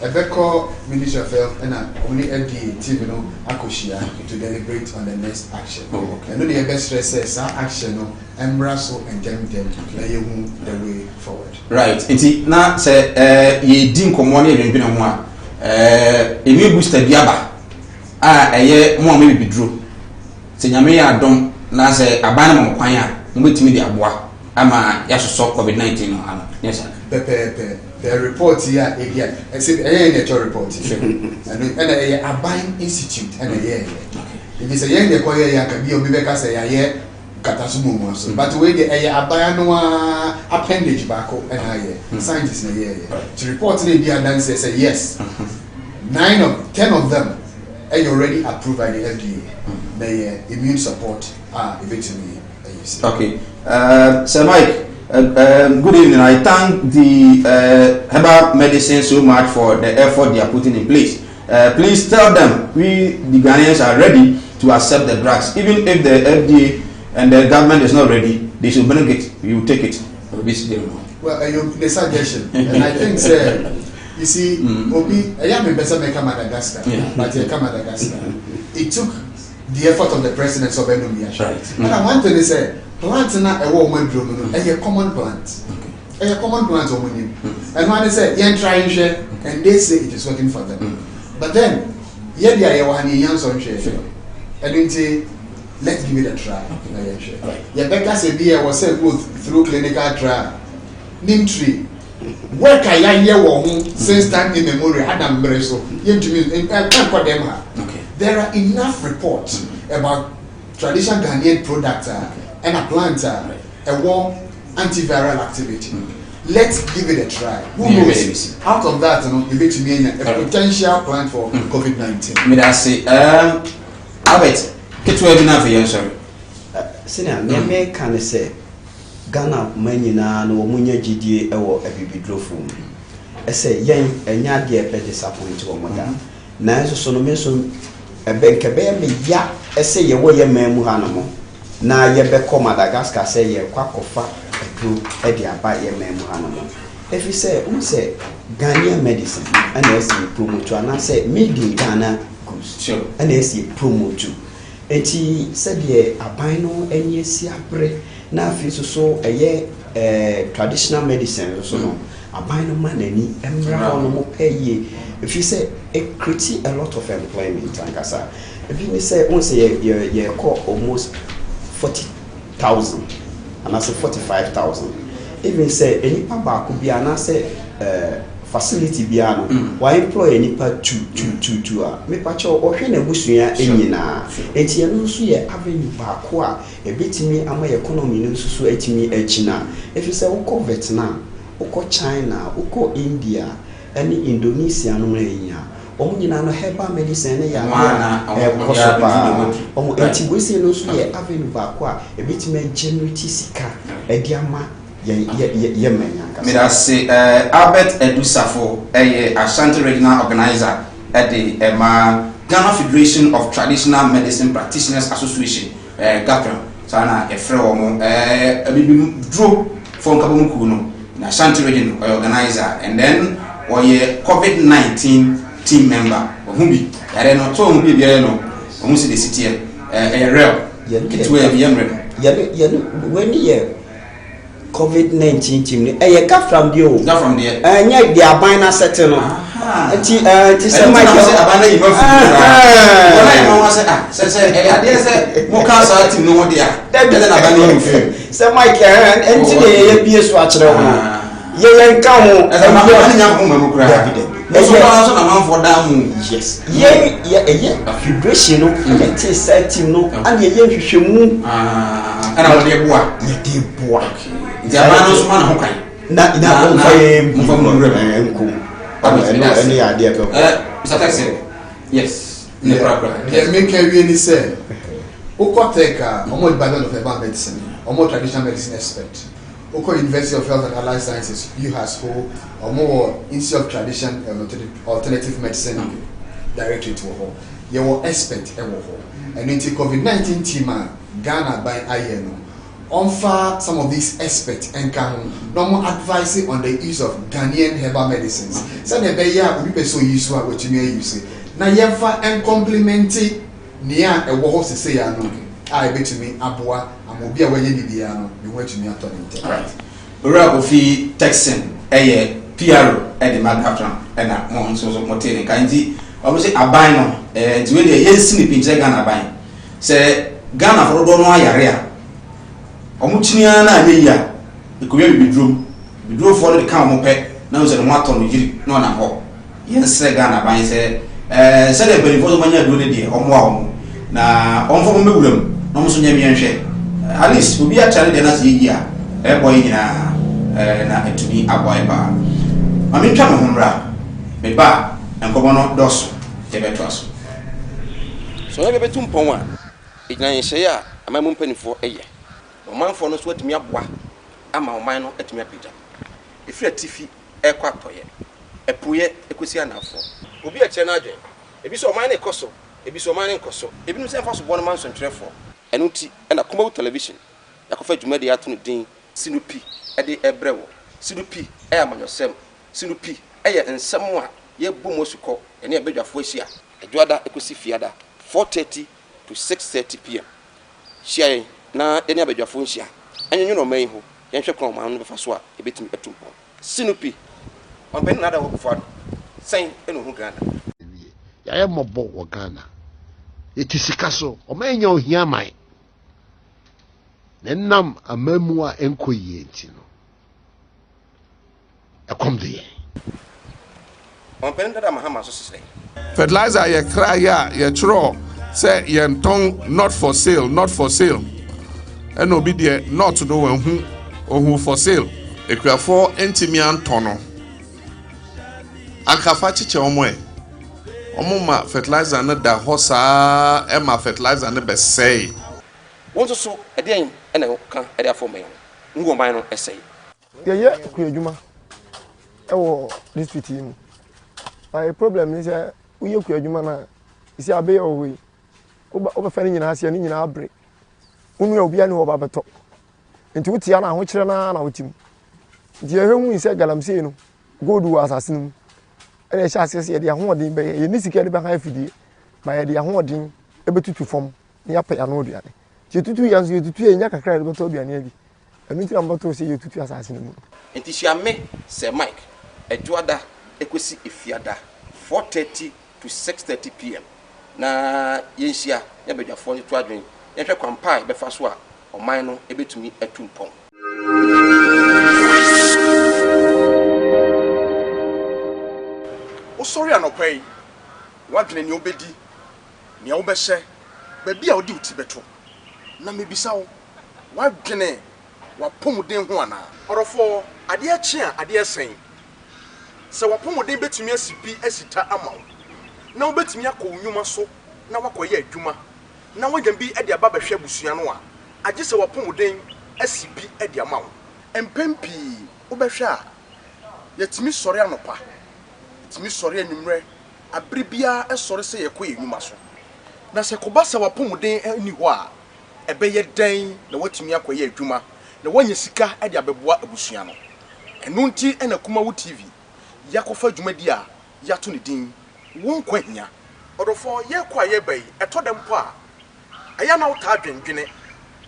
a beco Ministry of Health, and only FDA, Tibino, Akoshia to deliberate on the next action. And only a best stress action, and Brasso and Jam the way forward. Right. Inti na se ye din komone e dwene ho a emi booster biaba eye mo me bidro se nyame ya dom na se aban na mo kwan a mo betimi di aboa ama ya so COVID-19 no ano. Yes sir. The report here again. I said nature report. And a Aban Institute and a year. It is a young Koya Yakabi or Bibeka say a year Katasumu. But we get a Abayanoa appendage back and a year. Scientists in a year. To report to the India and say yes. 10 of them are already approved by the FDA. The immune support are eventually. Okay. Sir Mike, good evening. I thank the herbal medicine so much for the effort they are putting in place. Please tell them we, the Ghanaians, are ready to accept the drugs. Even if the FDA and the government is not ready, they should bring it. We will take it. Well, the suggestion, and I think, sir, you see, Obi, I am a better maker Madagascar, but you come Madagascar. It took the effort of the president of Enumia. Right. And I want to say, plant na a woman drum, a common plant. A common plant of money. And when they say, "Yan try share," and they say it is working for them. But then, yet they are one young son share. And then say, let's give it a try. Yeah, Becca said, "Beer was sent through clinical trial." Nimtree. Where can I hear one since time immemorial? Adam Breso. There are enough reports about traditional Ghanaian products and a plant, a warm antiviral activity. Let's give it a try. Who knows? Out of that, you bet me a potential plant for COVID-19. Me that say, Albert, get to have enough here, sorry. Senior, me can say Ghana manina no munya GDA ewo ebibidrofo. Ese yen enya de e disappoint wo moda. Na so no me so ebenkebe me ya ese ye wo ye mamu ha no mo. Na ye be ko Madagascar say ye kwakofa edro e de aba ye mamu ha no mo. If you say say Ghanaian medicine and ese promote and say made in Ghana goods. Sure. And ese promote. Enti said ye aban no enye si abre na afi so traditional medicine so no aban no manani emra no mo pay if you say it create a lot of employment ankasa if you say on say ye call almost 40,000 and I say 45,000 even say any ba ko bia na say facility bia no why employ any pa two me pa cho ohwe na busua enyina enti eno so ye avenue ba ko a ebetimi ama economy no so etimi echina if you say uko Vietnam uko China uko India any Indonesia no enya omo nyina no herbal medicine ne ya ko so ba omo enti we say no so ye avenue ba ko a ebetimi generate sika ediama ye menya me that say Albert Edusafo Ashanti regional organizer at the Ghana Federation of Traditional Medicine Practitioners Association GAPRA sana efre omo bibi draw from Kabumuku no Ashanti region organizer and then or ye COVID-19 team member of Humbi. I don't know, so Humbi, I know, almost the city, a real. It's where the young when you COVID-19 team, you got from you. Not from there. And yet they are buying a certain. It's a mic. So my care and today be a swatch. Ye come yes. Ye vibration and set him no and ye should move. And I will be what you did. The amount man who can not any idea. Mr. Taxi. Yes. Make a really say. Oko take almost battle of herbal medicine, almost traditional medicine expert. Oko University of Health and Allied Sciences, UHASCO, or more Institute of Tradition and Alternative Medicine Directorate to hold. You were expert and into COVID-19 team Ghana by INO. Offer some of these experts and can normal advice on the use of Ghanaian herbal medicines. So the beya we be so useful what you may use. Na yefa and complement near a war to say no. I bet to me abua amobi awe ye bibia no you want to me atone. Right. Ora ofi Texan PRO e the Magaplan e na mo so motel kanji obviously aban no nti we dey yensi ni pinche Ghana aban. Say Ghana for do no ayare a omuchinia na ayeya ekoye bidrum for the kan mo pe na so the wato no yiri no na ho yense Ghana ban say say the benefit manya do ne de omo a na onfo mo mewuram no mo so nya mi enhwe at least obi a chare de na se yi a e boy nyina na etumi aboy ba mami twa mo homra me ba enkomo no doso te beto aso so na bebetum pon a ignan hye a amamu mpanifo eye omanfo no so atumi aboa ama oman no atumi apija efira tifi ekwa atoye epuye ekosi anafo obi a kire na adwen ebi so oman ne koso ebi so oman ne koso ebi no se fa so bono man so ntwerefo eno ti na Kumawu television yakofa dwumade ya to no din Sinupi ede ebrewo Sinupi amanyosem Sinupi ensem a ye bomo suko ene ebedwafo ahia adwada ekosi fiada 4:30 to 6:30 p.m. Shia na ene abedwafo nhia anyenyu no man ho yenhwe kron man no befa so a ebetimi atumpo Sinupi on pen na da wo before sen eno hu Ghana ya ye mobo wo Ghana etisika so o manya ohia mai nenam amamu a enkoyie enti no ekom de on pen da mahama so sisle fertilizer ye kra ya ye tro say ye nton not for sale and obi de not do wen hu for sale ekuafo entimi antono akafa chiche omoma fertilizer na da hosa e ma fertilizer na be say won so eden ena kan ede afọ me ngo man no esay ye ku adwuma e wo district yi my problem is uye ku adwuma na isi abe o we oba fa ni nyina ase ni nyina abre unu ya obi ani wo ba beto nti wutia na ho kire na wutim nti ye hwemu ise galamsey no godu asase no ene sha asese ye de ahoden be ye ni sika de be kan afidie ba ye de ahoden e betutu fom ni apa ya no oduane ti tutu ya nso tutu enya kakra de beto oduane abi enu ti ambato se ye tutu asase no mu nti hia me se Mike adwada ekosi efiada 4:30 to 6:30 p.m. na yenhia ya bedwafo ni to adwen yenhwe kwampai befa so a oman no ebetumi atumpon o sorry anopai wadwene ni obedi ni obehye ba bia odi uti beto na mebisa wo wadwene wapomuden ho ana orofo ade achi a ade esen se wapomuden betumi asipi asita amaw na obetumi akọ so na wakoye adwuma na wagyan bi ade aba behwe busua no a age se wapomuden asipi ade amaw empempi obehwe a yetimi sori anopa yetimi sori anwumre abribia esori se yekoye adwuma so na se koba se wapomuden ani ho a ebeye dan na watumi akoye adwuma na wanya sika ade abeboa abusua no enu nti ena Kumawu TV yakofa dwumadi a yato ne din won kwanya odofo ye kwa ye bai eto dem po a aya na uta adwendwene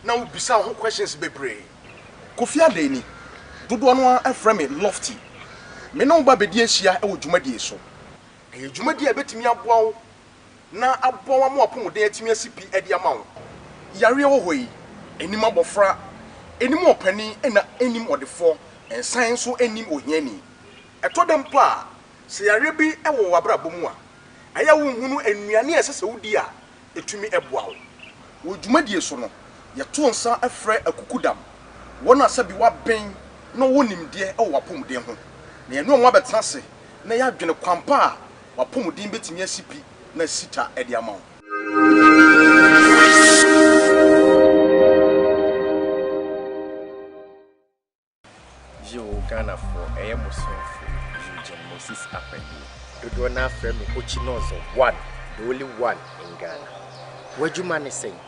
na ubisa ho questions bebre Kofi Adeni dodo no afrɛ me Lofty me no ba bedi ahia e wo dwumadi so e dwumadi a betimi aboa wo na aboa mo apomuden atimi asipi ade ama wo yare wo hoyi enim abofra enim opani na enim odefo ensan so enim ohiani eto dem po a se yare bi e wo wabrabo mu a aya wo hunu anuane esese wodi a etumi eboa wo wo dwumadi so no ye to nsa afrɛ akukudam wona sabi wa ben no wonim de e wo apomuden ho na enu onwa betena se na ya dwene kwampa a wapomuden betimi asipi na sita edi ama wo Ghana for Emerson Eugene Moses Appendi. Dodo na frame Ochinozo 1, the only one in Ghana. Wajumani saying,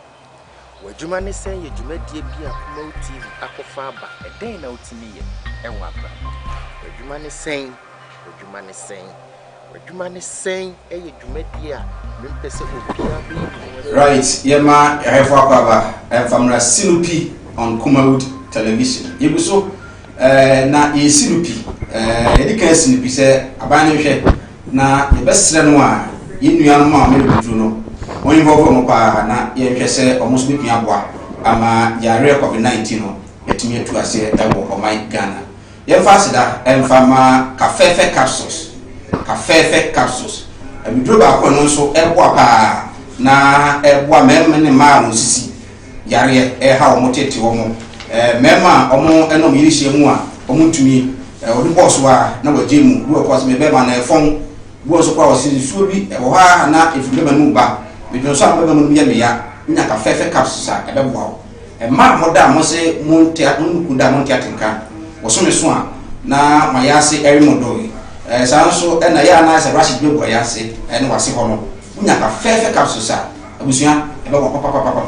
Wajumani saying, you may be a Kumo TV, Akofaba, a day now to me, and Wapa. Wajumani saying, Wajumani saying, Wajumani saying, a Jumedia, right, Yema, Refwakaba, and from Sinupi on Kumawood television. You so. Na yesinupi edika sinupi se abane hwe na yebesre no a yenua no ma mebudu no won involve mo pa na ye hwe se omuso betua aboa ama yare COVID-19 no yetimi atu ase ewo oman Ghana ye fa sida emfama kafefe capsules abidro ba ko no nso eboa pa na eboa memme ma no sisi yare ha o motete wo mo mema omo enom yirihye mu a omo tumi odi boss wa na wagye mu wo kwa se mebe ma na efon wo so kwa wose suo bi wo ha na efube ma nu ba bidon so am ba mu ye meya nya ka fefe capsules a ebeboa wo ma moda mo se montia nkuda montia tenka wo so me so a na ma ya se eri modo sa nso na ya na se Rashid bebo ya se ene wase ho no nya ka fefe capsules a abusua ebebo papa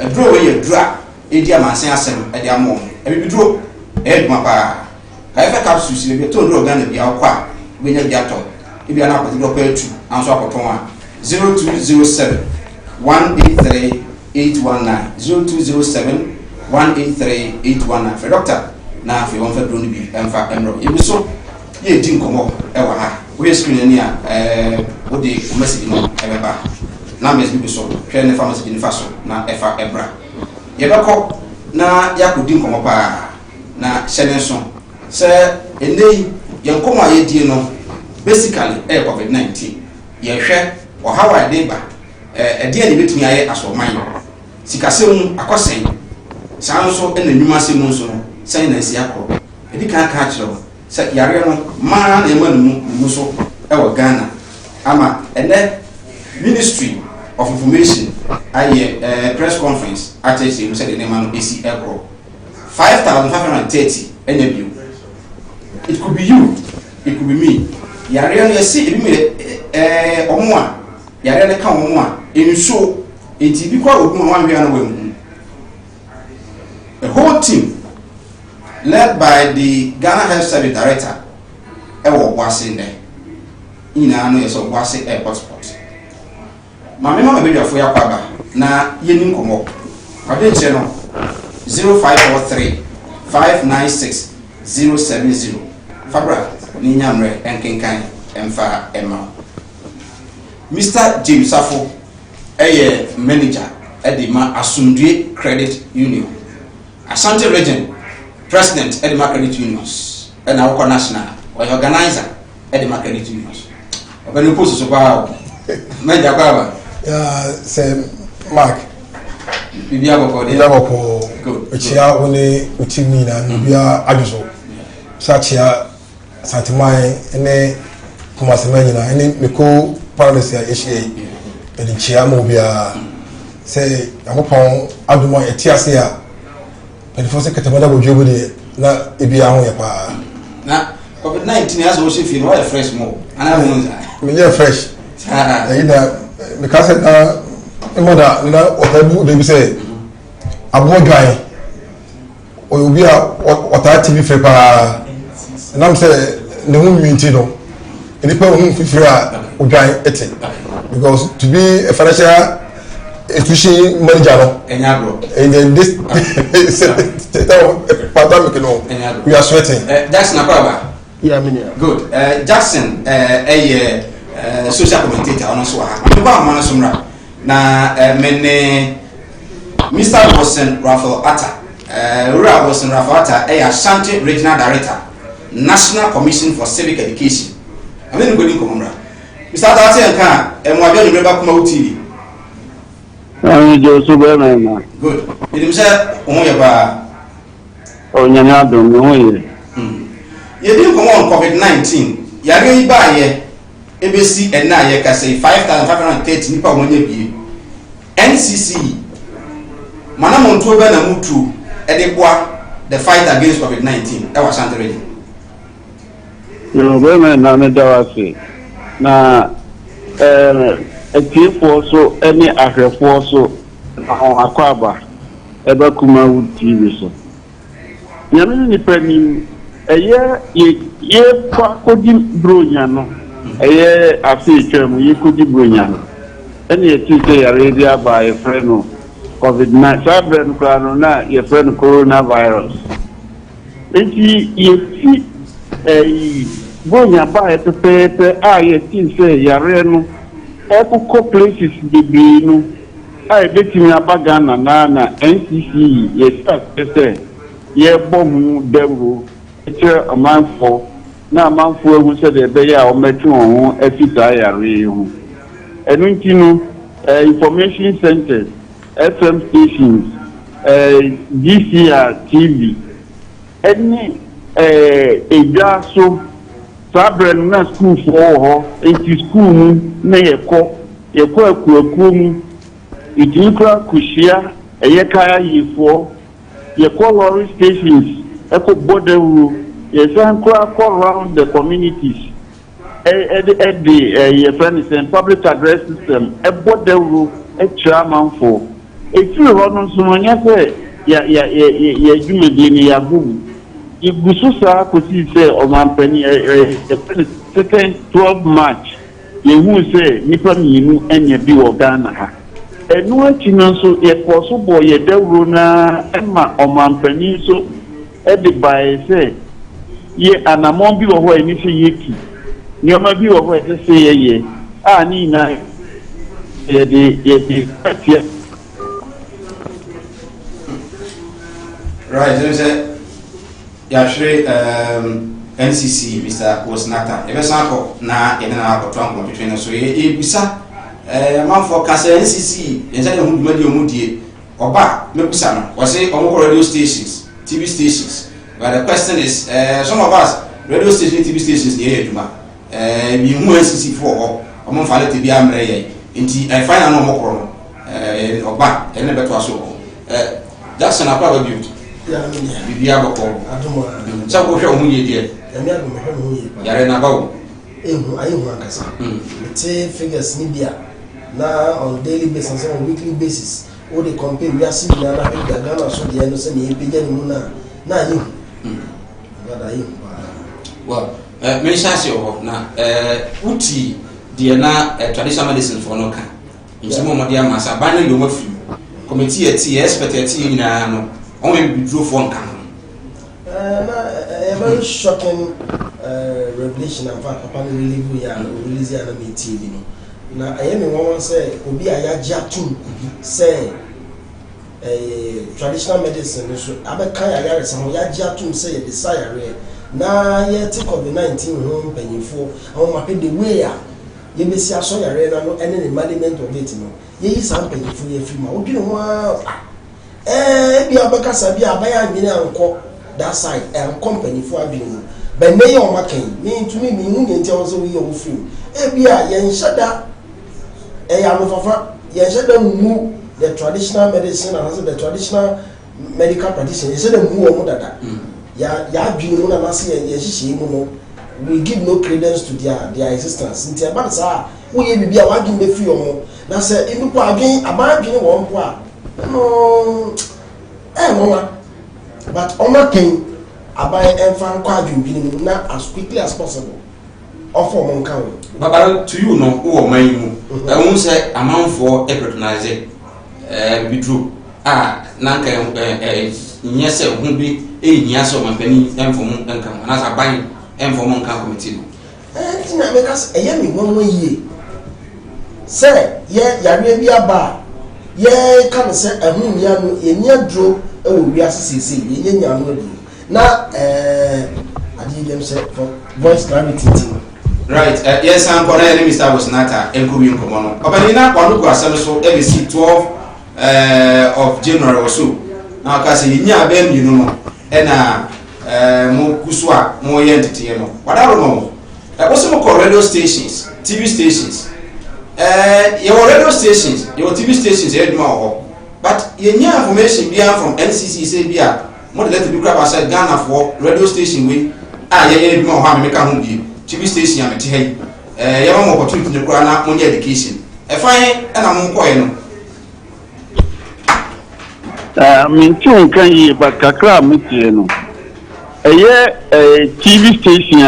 edro we ye dra edi amansen asem edi amom ebibidro eduma pa kaifa capsules le beto ndo Ghana bia kwa benya bia to ebia na akoti do pa etu anso akoton a 0207 183 819 0207 183 819 for doctor na fe won fa drone bi emfa emro ebiso ye di nkomo e wa ha we screen ni a wo de message no ebeba na message bi so hwe ne pharmacy ni fa so na efa ebra yebako na yakudi nkomo pa na shenenso se enei yenkomo ayedie no basically COVID-19 yehwe ohawa deba ede ani betumi aye asoman sikasem akosen sanso ena nwuma semu nso no sen na esi akọ edika aka akiro se yare no ma na emanu mu so ewo Ghana ama ene Ministry of Information press conference actually we said the name of AC Airport 5,530 NW. It could be you, it could be me. Yare no yesi ebi me omo a yare ne ka omo a enso enti bi kwa ogun wan hwe na wam. The whole team led by the Ghana Health Service Director ewo Boase nde ina no yeso Boase Airport Sport. Mama mama be yafo yakwa na yenim komo adenche no 0543 596 070 Fabra ni nyamre enkenkan emfa emma Mr. James Safo manager Edima Asundue Credit Union Asante Region President Edima Credit Unions and our national or organizer Edima Credit Unions obenu post so ba meja baba say Mark bibia boko de boko chia woni utimi na bibia ajuso sachia santimai ene kumasemanya na ene meko pharmacy a ehie ene chia mo bia say akopon aduma etiase a penfo se katamada bodwo de na ebia ho ye pa na COVID-19 as we see feel why fresh mo ana me ye fresh ida because na emoda na otabu de bi say abo dwan obi a wata TV free pa nam say ne ho minti no nipa ho fifiri a odwan ete because to be a financial institution manager no enyagro and then this pandemic no we are sweating Jackson Akwaba yeah me good Jackson social commentator ono so ha me ba ma so mra na mene Mr. Wilson Raphael Atta Ashanti Regional Director National Commission for Civic Education amene ngodi nkomra Mr. Atta enka emwabia ni breba kuma utili jo so be na good idim se omo ba onyanya adom no ye ye din komo on COVID-19 yare yi ba ye ebesi ena ye ka say 5530 nipa omo nya bie NCC mana monto be na mutu edeboa the fight against COVID-19 e wa Ashanti region yo be na me da wase na ekifo so any ahwefo so Akwaba ebe kuma TV so nyame ni pani ye kwa kodi bronya no eye afi twam ye kodi bronya no ene etike ya radio by a friend no COVID-19 saben kwano na ye friend coronavirus enti ye ti bronya ba epepe a ye ti se yare no ekuko places bibino ai betimi abaga na NCC ye start say ye bomu dewo eche amanfo na amanfo ehu se de be ya o metu won afita yare hu enu nkinu information centers FM stations DCR TV any eja so Sabre na school for ho enti school mu na yeko akuaku mu idinkra kushia eyeka yifo yeko lorry stations eko borderu yesankra around the communities the friends and public address system borderu chairmanfo efi ho no so nya se ya jumedi ni ya bubu igusu sa ko si se o man pani second 12 March yehu se nipa minu enya bi wo Ghana ha enu achi no so ye ko so bo ye dawro na ema o man pani so e de bai se ye anamon bi wo ho eni se yeki nyoma bi wo ho e se ye ni na ye de atia right so say yashre NCC Mr. Osnata ebesako na yena akoto anko between so ebisa manfo kasa NCC yenza hu dwumadi omudie oba mebusa no wase omoko radio stations TV stations but the question is some of us radio stations TV stations dey eduma bi hu NCC for ho omo fa lete bi amre ye nti I find no omoko no oba ene beto aso Jackson Akwaba build bibia bako aduma sa ko hwe ohun ye die yami aduma hwe ohun ye yare na bawo ayehu akasa te figures ni bia na on daily basis on weekly basis o dey compare we are seeing na Ghana so dey no say ni epeja ni mu na ayehu bada ayehu well me chance yo na uti die na traditional medicine for no kan ntimo mo dia masa ba na yo mafi committee expert nyina no on will be draw for kan a very shocking revelation of papa really ya release ya na TV no na ayemi won say obi ayaja tun say traditional medicine so abeka yare some yaja tun say desire na yet COVID-19 ho mpanyifo awon mape the way a ye besi aso yare na no ene management of it no ye yi sam mpanyifo ye fi ma odwene ho bi abeka sabi abaya nwene anko that side company for adwene but me yon makan me ntumi me hu nti also we yon film bi a ye nhyada ya no fafa ye nhyada mu the traditional medicine and also the traditional medical practitioner ye say dem mu o mu dada ya adwene mu na na say ye hihie mu no we give no credence to their existence nti aba sa wo ye bibia wa adwene be fi yo na say inu po adwene aba adwene wo mpo a no mama but on my king aban emfa kwa adwumbini na as quickly as possible offer mon kan baba to you no wo man mu ehun say amanfo recognize bidru na nka nyɛ sɛ hu bi ehia sɛ ɔmanpani emfomu nka na sa ban emfomu nka committee no tina me ka ɛyɛ me won yie sɛ yare bi aba ye ka no sɛ ehun nya no enya duro ɛwɔ wi asese ye nya no adu na adi dem sɛ for voice clarity team right yes and for any Mr. Bosnata enkobi nkomo no obani na kwano go asem so ebesi 12 of January or so na ka say nya ba mi no na mo kusu a mo ye entity no wadaro no also mo call radio stations TV stations your radio stations your TV stations e duma ho but ye nya information bia from NCC say bia mo let be crab aside Ghana for radio station we ye duma ho a me ka ho bi TV station am te hay ye ma mo opportunity ne kura na mo nya education e fan na mo ko ye no mintu kan yi ba kakra mutie no TV station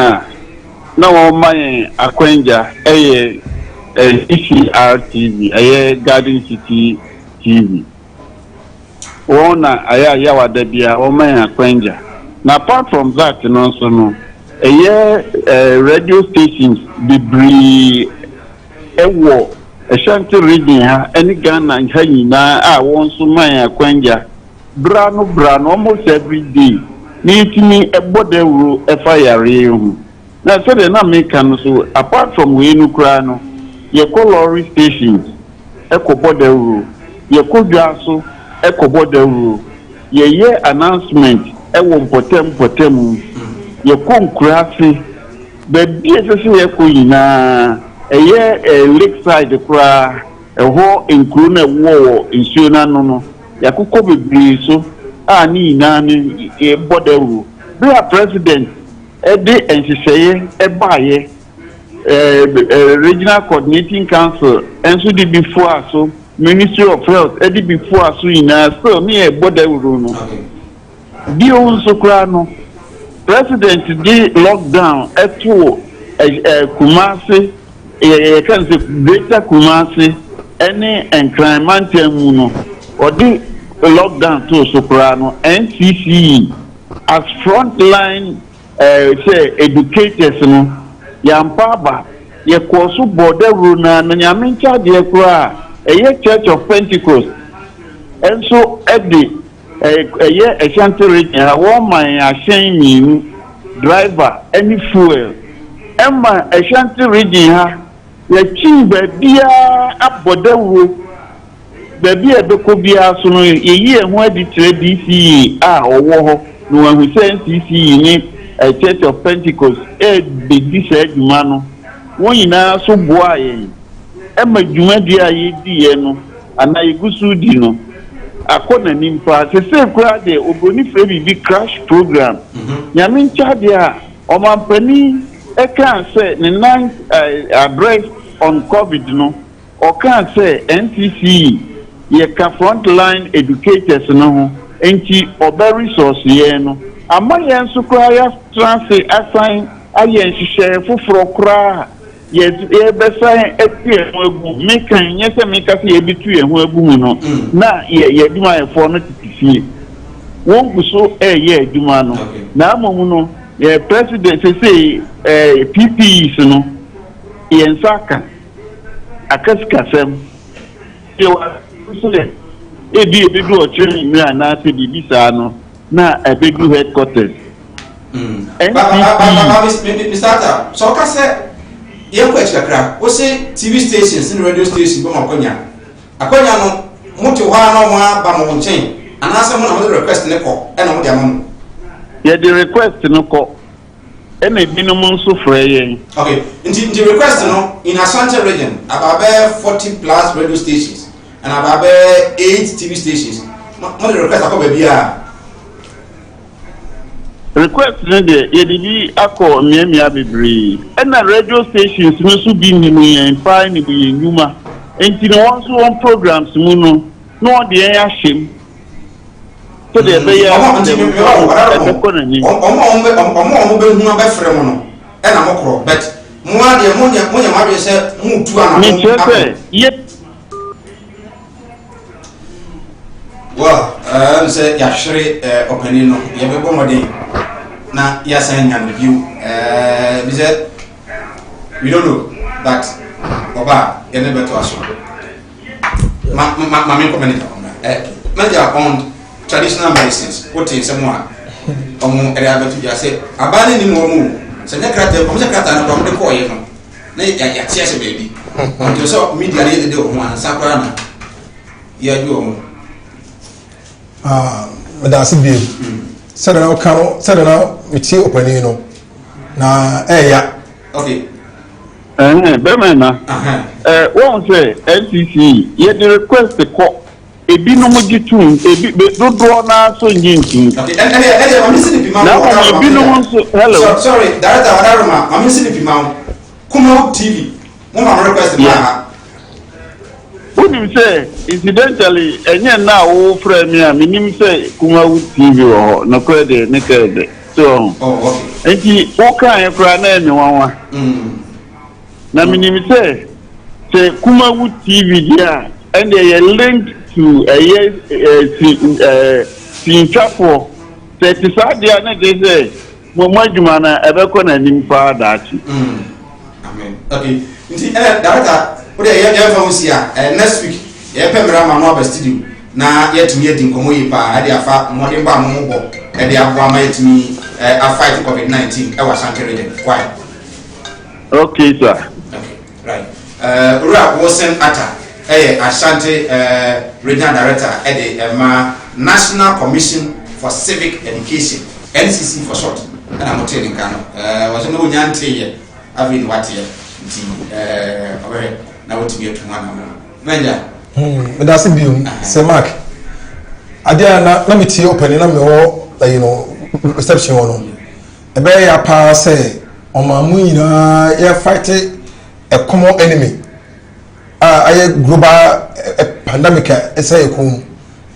na wo man akwanja ECR TV Garden City TV wona aya wada bia wo man akwanja na apart from that no so no radio stations bibri ewo Ashanti region ha any Ghana ha nyina won so man akwanja brano almost every day nitimi ebodewuro efayare hu na so de na make no so apart from we no kra no ye call lorry stations ekobodewuro ye kodwa so ekobodewuro ye announcement ewo potem ye konkurasi be bi esese ye ko nyina lakeside kura ho enkuru na wo nsuo na no yakukọ bebiri so ni ina ni bodewu be a president de ensiseye baaye regional coordinating council enso di before so ministry of health di before so ina so me bodewu no di onso kura no president di lockdown eto Kumasi can say greater Kumasi any encroachment no or the lockdown to soprano NCC as frontline say educators no yampaba ye koso border runa na nyamincha de kura Church of Pentecost and so every Ashanti region woman ashamed driver any fuel Emma Ashanti region ha ye chimbe bia abodewuro baby ebeko bia so no ye ehu aditire DCE owo ho no wahu NCC ni Church of Pentecost be this adwuma no won nyina so boa ye Emma dwuma dia ye di ye no ana igusu di no akona nimpa se kura de oboni fe bi crash program nyamin cha dia o mampani I can't say the ninth address on COVID no or can't say NCC ye ka frontline educators no enti oba resource ye no amayen so kra transit assign ayen hihye foforo kra ye besan etie ho agu mekan nye se meka se ye bitu ye ho agu mu no na ye duma ye fo no titifie won guso ye aduma no na amomu no ye president say PPEs no yensaka akaskasem yewa so de ebi o chere mi ana se bibisa no na ebedu headquarters Mr. So ka se ye ko ekakra o se TV stations and radio stations bo makonya akonya no mutu hwa no mo ba mo nchen anase mo na mo request ne ko e na mo dia mo ye the request no ko e na binum nso freye okay the request no in Ashanti region about 40 plus radio stations and about 8 TV stations mo the request akoba bia request no de ye di akọ miamia bebri e na radio stations no so bi ni yen pa ni bi nyuma enti no won so on programs mu no no de yen ahiem so de be ya omo be hu be frɛ mo no e na mo kro but mo ade mo nya ma be se mu tu ana ni chefe ye wa se ya hwere opani no ye be bomode na ya san nya review bi se we don't know that oba ye ne beto aso ma me comment media on traditional medicines what is someone omo ere abetu ja se abane ni mo mu se nya krata omo se krata na do ko ye no na ya tie se baby on so media le de o ho ansa kwa na ya ju o madasi bi sada na karo sada na miti opani no na ya okay Bemena won say NCC ye the request ko ebi no mo gitum ebi dodo na so nyinkin okay and I'm missing the pima ebi no mo so hello sorry director Wadaruma I'm missing the pima Kuma TV mo ma request ma wouldn't say incidentally enye na wo frame me minim say Kuma TV ho no ko de ne ka de so okay enti wo kan e kra na ene wanwa na minim say Kuma TV dia and they are linked to a for 30 sadia na dey say mo adwuma na ebeko na nim pa daachi amen okay nti director we dey here for us here next week ye pemra ma no studio na yetumi edi nkomo yi pa ade afa mo de ba mo bo ede aboa ma yetumi a fight COVID-19 e wa sankere de why okay sir okay right ura wosen ata Ashanti regional director at the National Commission for Civic Education, NCC for short. And I'm telling Kano. Was no Yanti yet. I've been what here. Now to be a one. Manja. That's a view. Say, Mark. I dare not let me see opening up reception on. A very power say, on my moon, you're fighting a common enemy. Aye global pandemic say ko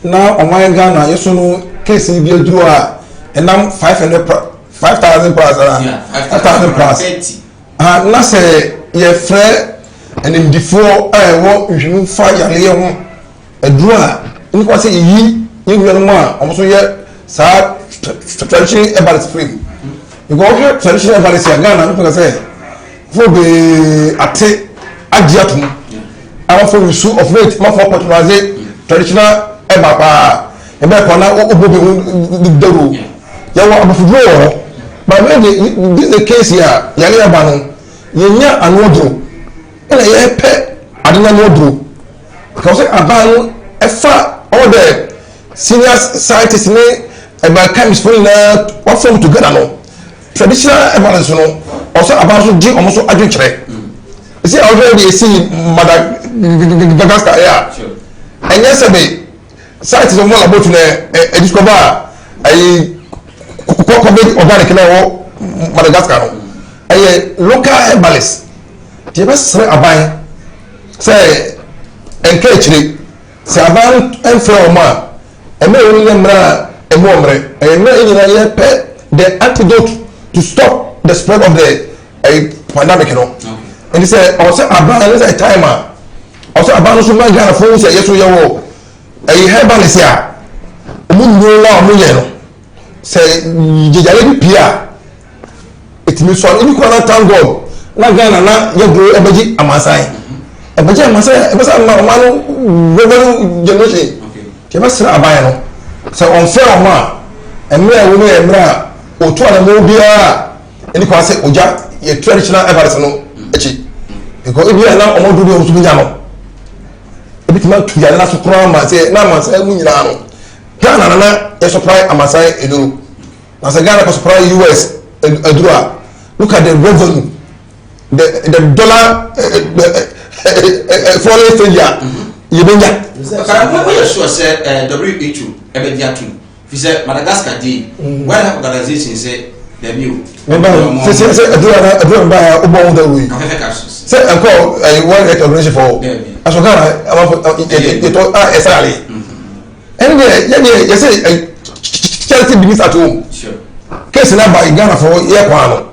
na oman Ghana yeso no case ni bi aduru a enam 5,000 plus 5,000 plus na say ye frɛ and before wo nhwenu fa yale ye ho aduru a ni ko say yi nhwenu mo a omo so ye sa tradition about spring because tradition about Ghana no say for be ate agiatum for issue of late for patronage traditional ebapa ebe ko na obobe dero ya wa abufudro but when this the case here yale aba no yenya anodro ina ye pe adena nodro because aba no efa all the senior scientists ni eba chemists for na what form together no traditional evidence no also aba so di omo so adwekere see already see Madagascar yeah sure and yesterday scientists of Malabotu discover organic now Madagascar local herbalists the best abai say encourage say aban and flower ma and me only mra emomre and me the antidote to stop the spread of the pandemic and he said also aban is a timer also aban so man Ghana for say yeso yewo herbalist ya omunyo la omunye no say jejale bi pia etimi so ni ko na thank God na Ghana na yego ebeji amasan ebeji amasan ebesa ma no revenue generation ke ba sra aban no say on fair ma emre wo no emra otu ana mo bia eni ko say oja ye traditional herbalist no echi because if you are now omodu bi osu binya no ebitima tu ya na so kro ma say na ma say mu nyina no Ghana na e supply amasai eduru na say Ghana ko supply US eduru look at the revenue the dollar foreign exchange yebenya kara mo sure say WHO ebe dia tu fi say Madagascar dey World Health Organization say the new say eduru ba obo da we say enko World Health Organization for asogana about it to esale anyway you say reality begins at home. Sure. Case number in Ghana for year one.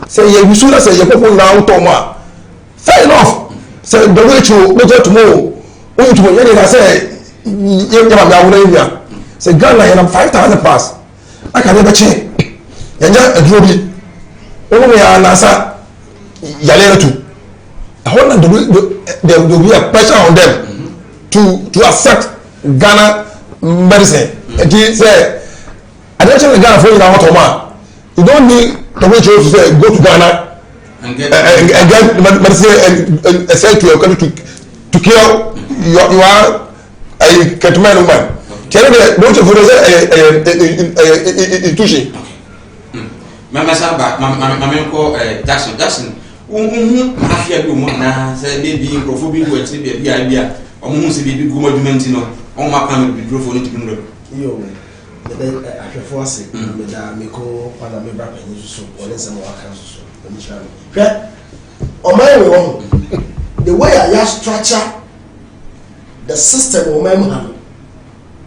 Say you should say you people now Toma. Fair enough. Say the way to go tomorrow. When to when say say Ghana you 5,000 pass. I can never change. Yanja a drobi. Only nasa yalera too. I want there will be a pressure on them to accept Ghana medicine. And he said, I don't think Ghana for you now, Toma. You don't need the way to say go to Ghana and get medicine and send to your country to cure your Ketuman woman. Tell me, don't you for the institution? Mama Saba, Mamma Jackson. Mafia bi mo na say baby microphone bi go eti bi bia omo se bi go monument no on ma kan bi microphone ti bi no yo me ahwefo ase me da me ko pana me bra pani so wole se mo aka so me try me hwe o mai we won the way I structure the system o mai mu ha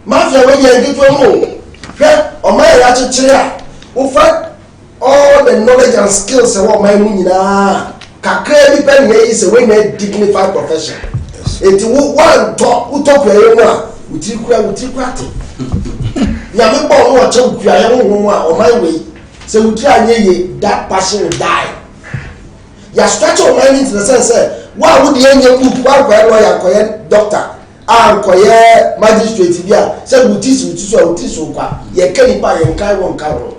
mafia we ye gitu mo hwe o mai ya chechire a o fa all the knowledge and skills o mai mu nyina kakra bi pen here is a way na dignified profession. It one talk here no uti kura te. Ya me bo no che kura ye wo a o my way. Say uti anye ye that passion will die. Ya structure of mind in the sense say why would the anye book why go lawyer ko ye doctor and ko ye magistrate bia say uti so kwa ye kanipa ye nkai won ka ro.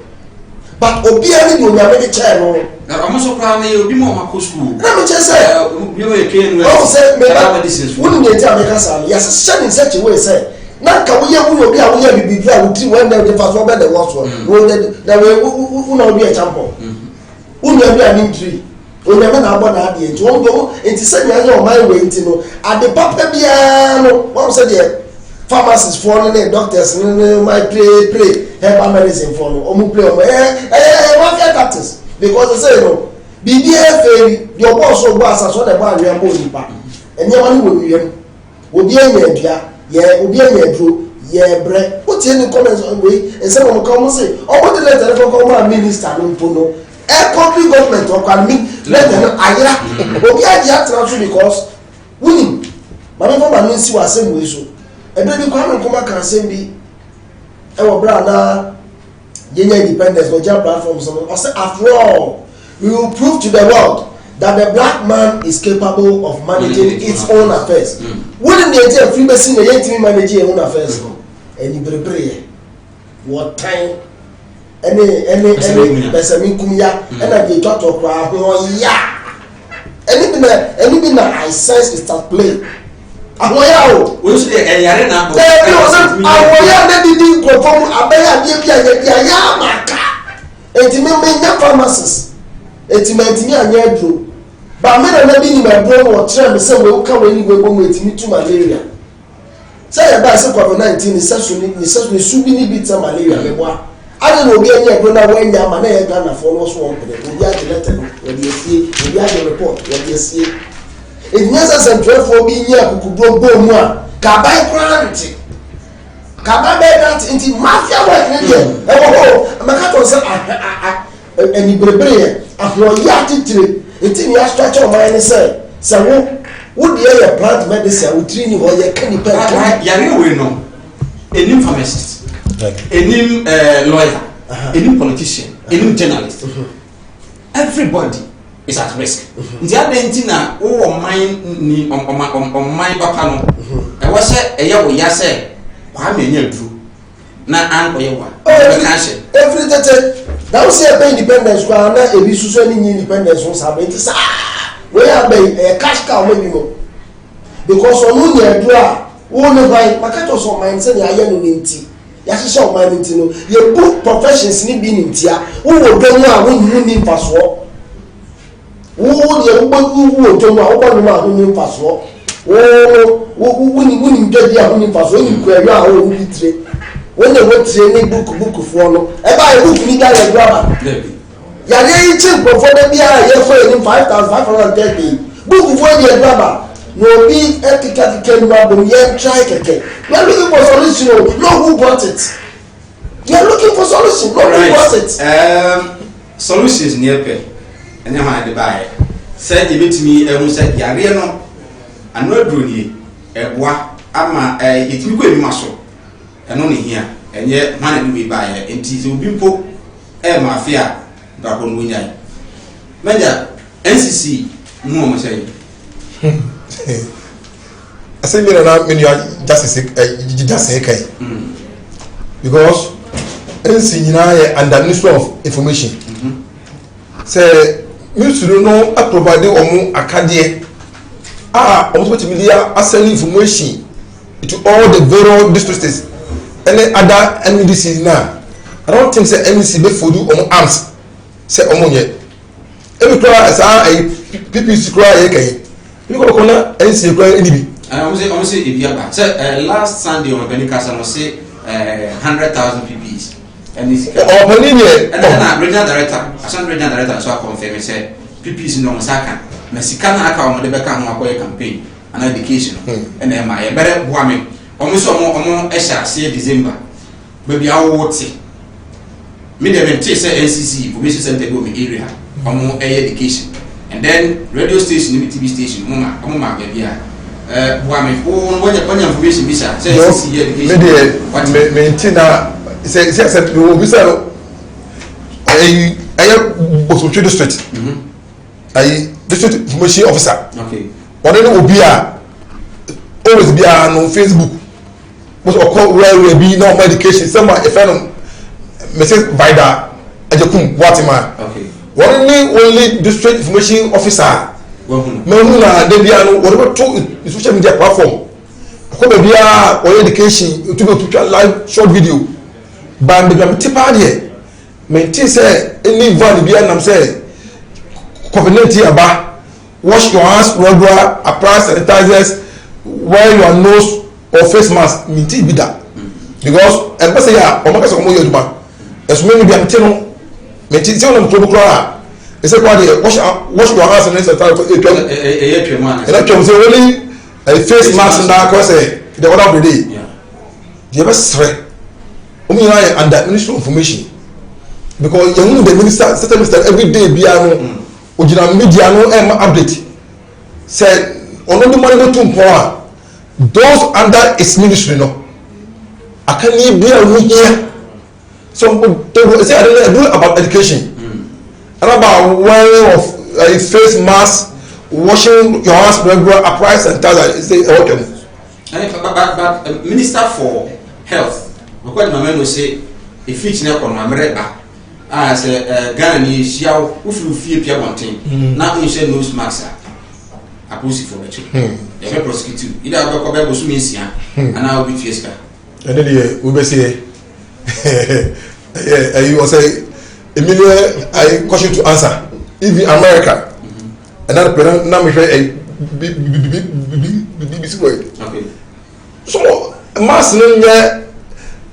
But obia ni do nyame de chair no na amoso pra na obi mo makọ school na me che say obi o eke no oh say me wouldn't get American san yes shedding such a way say na ka wo ye wo obi a wo ye bibi a wo tri when they fast over the world wo the way wo na obi a champion wo nya bi a nim tri o nya me na abo na ade enti wo go enti say nya o my way enti no ade papa bia no wo say there pharmacists for the doctors my pray herbal medicine for no omu play omo mafia tactics because they say no BBA fail your boss so boss so the bar we am nipa enye wani wo wiem obi anya adua ye obi anya aduro ye bre what any comments on we and some of come say omo the letter for come minister no mpono country government or can me letter no ayira obi aja transfer because winning mama for man nsi wa same way so ebe bi kwa no kuma kan same bi e wo bra na yenya independence no jam platform so say after all we will prove to the world that the black man is capable of managing its own affairs. Wouldn't the idea of free person yet to manage your own affairs? Any brebre what time any person kumya and I get talk to ya anything that I sense is start play. Ahoya o we should e yare na go ahoya na didi perform abaya bia ya maka enti me nya pharmacists enti me anya adro ba me na bi ni me bro no kire me say we ka we ni we bomu enti tu malaria say ya ba say COVID-19 ni su bi ni bi ta malaria me boa ade no obi anya bro na we nya ma na ye Ghana for no so won pede obi age letter no we dey see obi age report we dey see it necessary for be here kukubro bomu a ka bai grant ka ba be grant into mafia work ni there e wo amaka to say any brebre afro ya titire enti ni structure my ni say wo dey your plant medicine wo tri ni ho ye kani pa yare we no enim pharmacist enim lawyer enim politician enim journalist everybody is at risk. Nti adenti na wo mind ni on mind papa no e wo se e ye wo ya se kwa me nya duru na anko ye wa every day that was say independence kwa na ebi susu ni independence so sabe nti sa we ya be cash cow we bi mo because onu nya duru a wo no buy market so mind say ya ye no nti ya hihye o mind nti no ye book professions ni bi nti a wo wo dwom a wo ni mfaso wo de wo dwom a wo bɔ no ma ho ni mfaso wo ni ndwadi a ho ni mfaso ni kwawa a wo ni tire wo ne wo tire ni book fo no e ba e book ni da ya graba ya le yi chi bofo da bia ye fo ni 5530 book fo ye graba no bi etikati ken ba bom ye try keke we looking for solution no who bought it They are looking for solution, not right. Solutions near pay. And then I buy. Said you meet me, and we said, Yariano, and no bruni, ama it will be muscle, and only here, and yet money will be by and tis will be put mafia back on winner. Major NCC, no say. I say, you are just say, because NCC and the Ministry of Information say, Ministry no provide omu akadie. Almost media are sending information to all the various districts and other NDCs now. I don't think say NDC be for do on arms. Say omonye. Every cry as a PPC cry yeke. You go corner NDC cry any. I almost say if you are say last Sunday on Benicasa say 100,000 PPs. And it's and regional director, assistant regional director so I confirm say PPs no Masaka. Mexican account de beka ho akoye campaign and education and em I better boa me omo esha se December baby awote me dem ente say NCC information center go me area omo education and then radio station TV station omo ma baby boa me wonya information bi say NCC education me ntina say we bisa Bosomtwe district district information officer. Okay. One will be always be on Facebook. But where will be no medication. Someone if I don't message by the Ejekum Watima. Okay. Only district information officer. Memuna they be on whatever two social media platform. Come be or education to go to live short video. But the tipa here. Maintain say any van be am say COVID-19 about wash your hands regular, apply sanitizers, wear your nose or face mask. Maintain be that because and person ya o maka so mo yoruba esu me be am tino maintain say on to bukura e say kwa dey wash your hands and sanitizer e say only a face mask na cause the order of the day the best threat omi na under Ministry of Information because you the minister certain minister every day be anu ojina media no update say ono the money go to mpo those under its ministry no akani be anu here so they say I don't know about education and about wearing of face mask, washing your hands regular, apply sanitizer. Say okay. But Minister for Health, because my man will say if it's not on my mereba. As a Ghana ni shiao ufu fie pia wanting na unse nose mask a pussy for me e be prosecute ida be ko be go sumi nsia ana obi fieska and then we be say you will say Emilio I caution to answer if in America another parent na me say BBC boy okay so mask no nya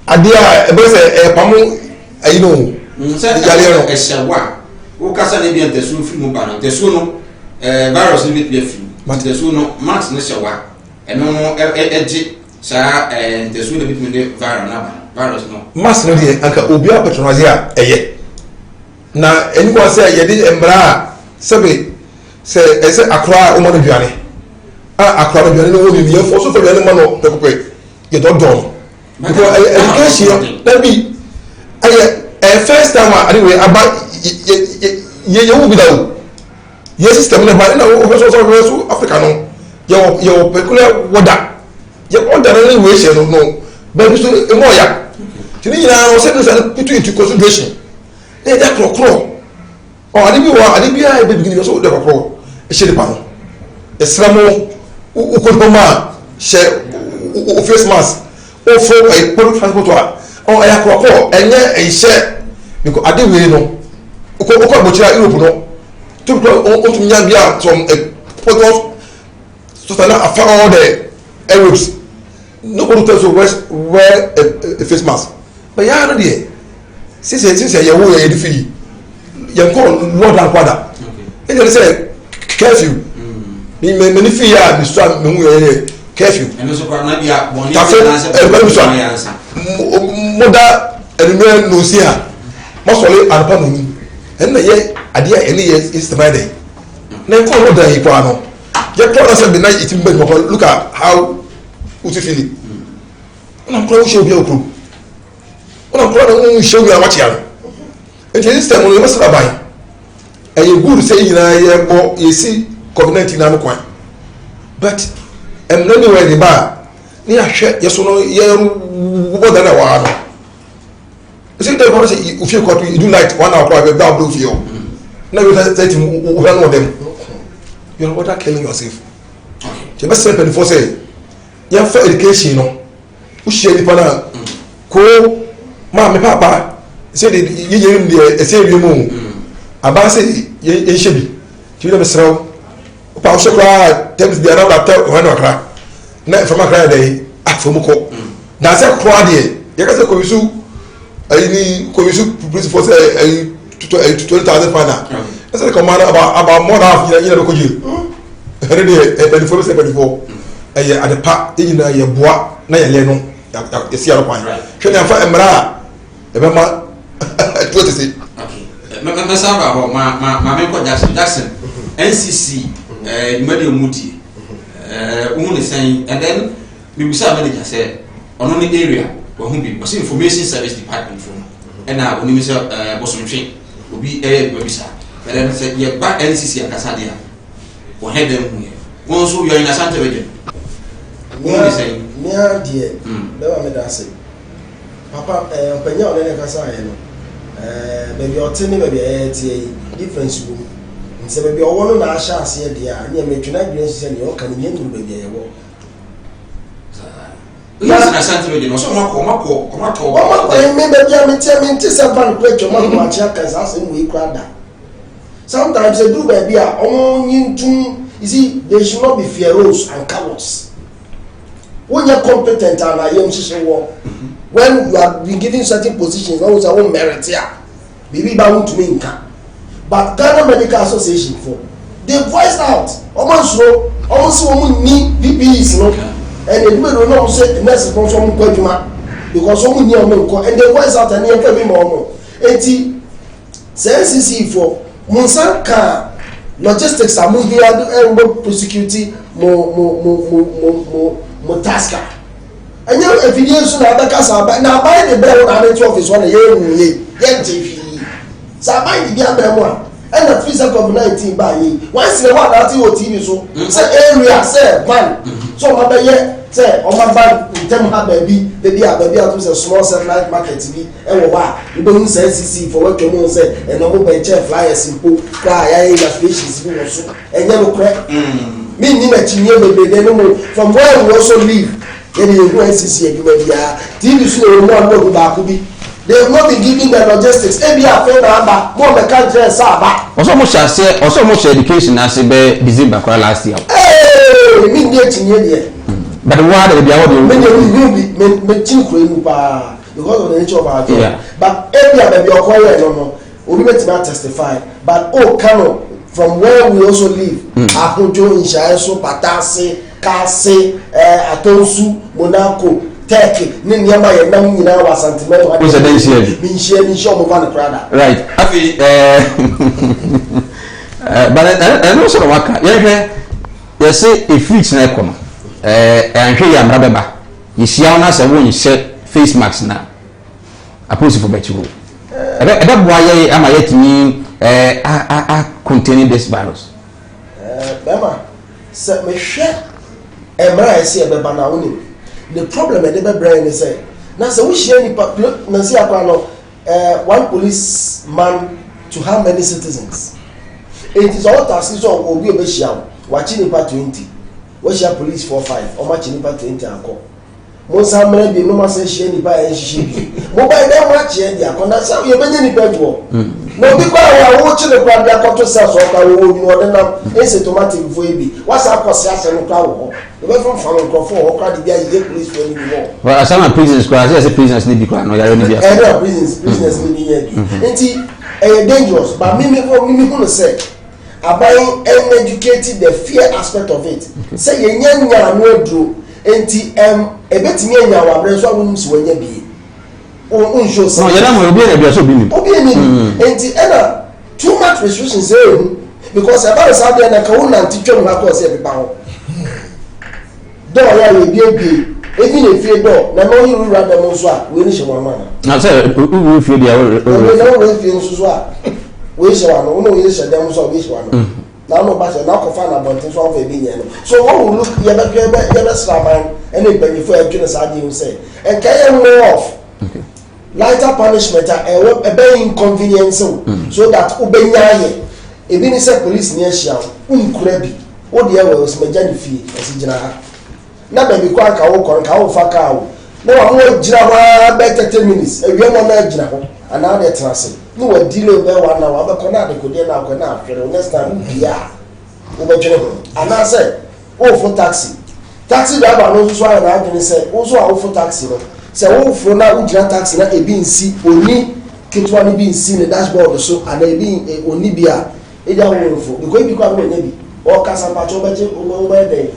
adia e be say e pamu you know yale eshawa wo kasa na bia ntesu fi mu ba na ntesu no virus ni bia fi ntesu no max no shawa eno no eje sa ntesu na bia de virus no max no de anka obi a patronize a eye na eni ko say ye de embra sebe se ese akra o mo duane akra duane no wo bi ye fo so to duane ma no pekope ye don because education na bi aye first time anyway about ye will be that yes system na ba na o so Africa no your peculiar water your order anyway share no but so e mo ya tini na o say no put into consideration e da kro o ade bi a be begin so da kro e share pa no e sramo o ko ma share o face mask o fo e public transport o ya kro enye e share because ade we no ko bochira Europe no to o to nya bia from because so that after all the Arabs nobody tells you wear a face mask but ya no there since ya wo ya di ya ko lord and father and they say curfew me fi ya bi so me hu ya curfew and so kwa na bia boni na se moda enumere no see a mosole anpa no ni enne ye ade a ene ye system ade na ko no da ipo ano ye ko na se be na itim be mo look at how uti feel na ko show bi okru na ko na show bi awachi ano e system no me sra ban e ye good say yina ye bo ye si COVID-19 na no kwan but emnani we the ba ni ahwe ye so no ye wo da na wa no say the person say if you got you do like 1 hour private down blow you now you say to one of them you're what killing yourself the best step before say your for education no who share the pana ko ma me papa say the ye dey say bi mu aba say ye shebi ti be sraw pa so kwa temps dey around that when okra na from akra dey afom ko na say kwa dey ye ka say ko bisu any commission principal say 20,000 pound. I said come about more than half year ko jil. Here dey 24 say 24. Eh at the park e na ye boa na ye le no ya si aro kwan. Hwe na fa emra e be ma 20. Okay. Me saba ho ma me ko Jackson. NCC mede muti. Umu ne sen and then me bisa manager say ono ne area wa hu bi was information service department from and na oni say bosomhwe obi babisa but then say ye ba NCC akasa dia wo head them hu ye won so yo ina sante beje won say me adie be wa me da say papa panya ole ne kasa ye no baby otini baby tie difference go nse baby owo no na asha ase dia na me twena dwen se ne o kan ne nyuru baby ye wo yes na sante beje no so mako me be se ban precho mako acha kasa ase mu ikrada sometimes they do baby a omo nyintum you see they should not be fearous and cowards when you're competent and I am so when you have been given certain positions always a merit here baby ba want to me nka but Ghana Medical Association for they voiced out almost so ni VPs no and they do not say nurse from some kwaduma because some ni omo nko and they voiced out and they be more enti CNCC for Monsaka logistics are moving and prosecuting mo taska anya evidence na abaka sa na buy the bill na the office one ye nwie ye ntifi sa buy the bill mo and the freezer COVID-19 ba yi once the one that you TV so say area say man so ma be ye say o ma ban item ha baby to say small satellite market bi e wo ba you don't say CC for what you say and no be chef flyers simple ka ya ya fishes bi wo so enye no correct me ni na chinye bebe no mo from where we also live in the UNCC Edumabia TV so no mo ba ko bi they have not been giving the logistics ebi afa na aba mo be ka dress aba also mo share education as be December last year me ni chinye there but why they be out me chin kro enu pa because of the nature of our job but ebi ababi okoye no obi metima testify but Kano from where we also live Akunjo Inshaeso Patase Kase Atonsu Monaco Turkey ni nyama ye nam nyina wa sentiment wa mi share mo van Prada right afi but no so waka ye say a fix na ekono anhwe ya mra beba ye hia na se wo nyise face mask na aposi for bechiwo ebe boa ye ama ye timi containing this virus bema se me hwe emra ese e beba na woni the problem e dey be brain say na se we share ni na see akwa no one policeman to how many citizens it is all taxes on obi obe hia wa chi ni pa 20 we share police 4-5 o ma chi ni pa 20 akọ mo sa mre bi no ma se share ni pa en hihie bi mo ba dey wa chi e dia konda sa ye benye ni pa jo no bi kwa ya wo chi ni pa dia koto sa so ka wo ni o de na asymptomatic before e bi wa sa akosi ase no ka wo e be from microphone o ka di bia ye police for ni wo well as some prisons kwa say prisons ni bi kwa no ya ni bia prisons ni bi ye bi enti dangerous but me who say about educating the fear aspect of it say ye nya no adro enti ebetimi anya wa bre so awon si wanya bi on show no yɛn na obi na bia so bi ni enti ɛna too much restrictions because about the Saudi and Kaun and teacher will have to say about door ya be even if you door na no you rather monswa we ni one man na say we feel dia we no feel so we say one no we say dem so we say one na no ba say na ko fa na bontin so of e bi yen so what we look ya be slaman and e bani for adwene Saudi you say and can more off lighter punishment a be inconvenience so that ubenya ye ebi ni sɛ police ni ahyia nkura bi wo de ɛwɔ osmagya ne fie ɛsi gyina ha na baabi kɔ aka wo kɔn ka wo fa ka wo na wa mo gyina hɔ bɛ 30 minutes awia mo na gyina hɔ ana de tena se no wa delay bɛ wa na wa bɛ kɔ na de kɔde na kɔ na afere next time bia wo bɛ gyina hɔ ana sɛ wo fo taxi driver no so ayɛ na adwene sɛ wo so a wo fo taxi no sɛ wo fo na wo gyina taxi na ebi nsi oni ketwa ni bi nsi ne dashboard so ana ebi oni bia eja wonfo because ibi kwa no nyabi o kasa pa cho beje o be dey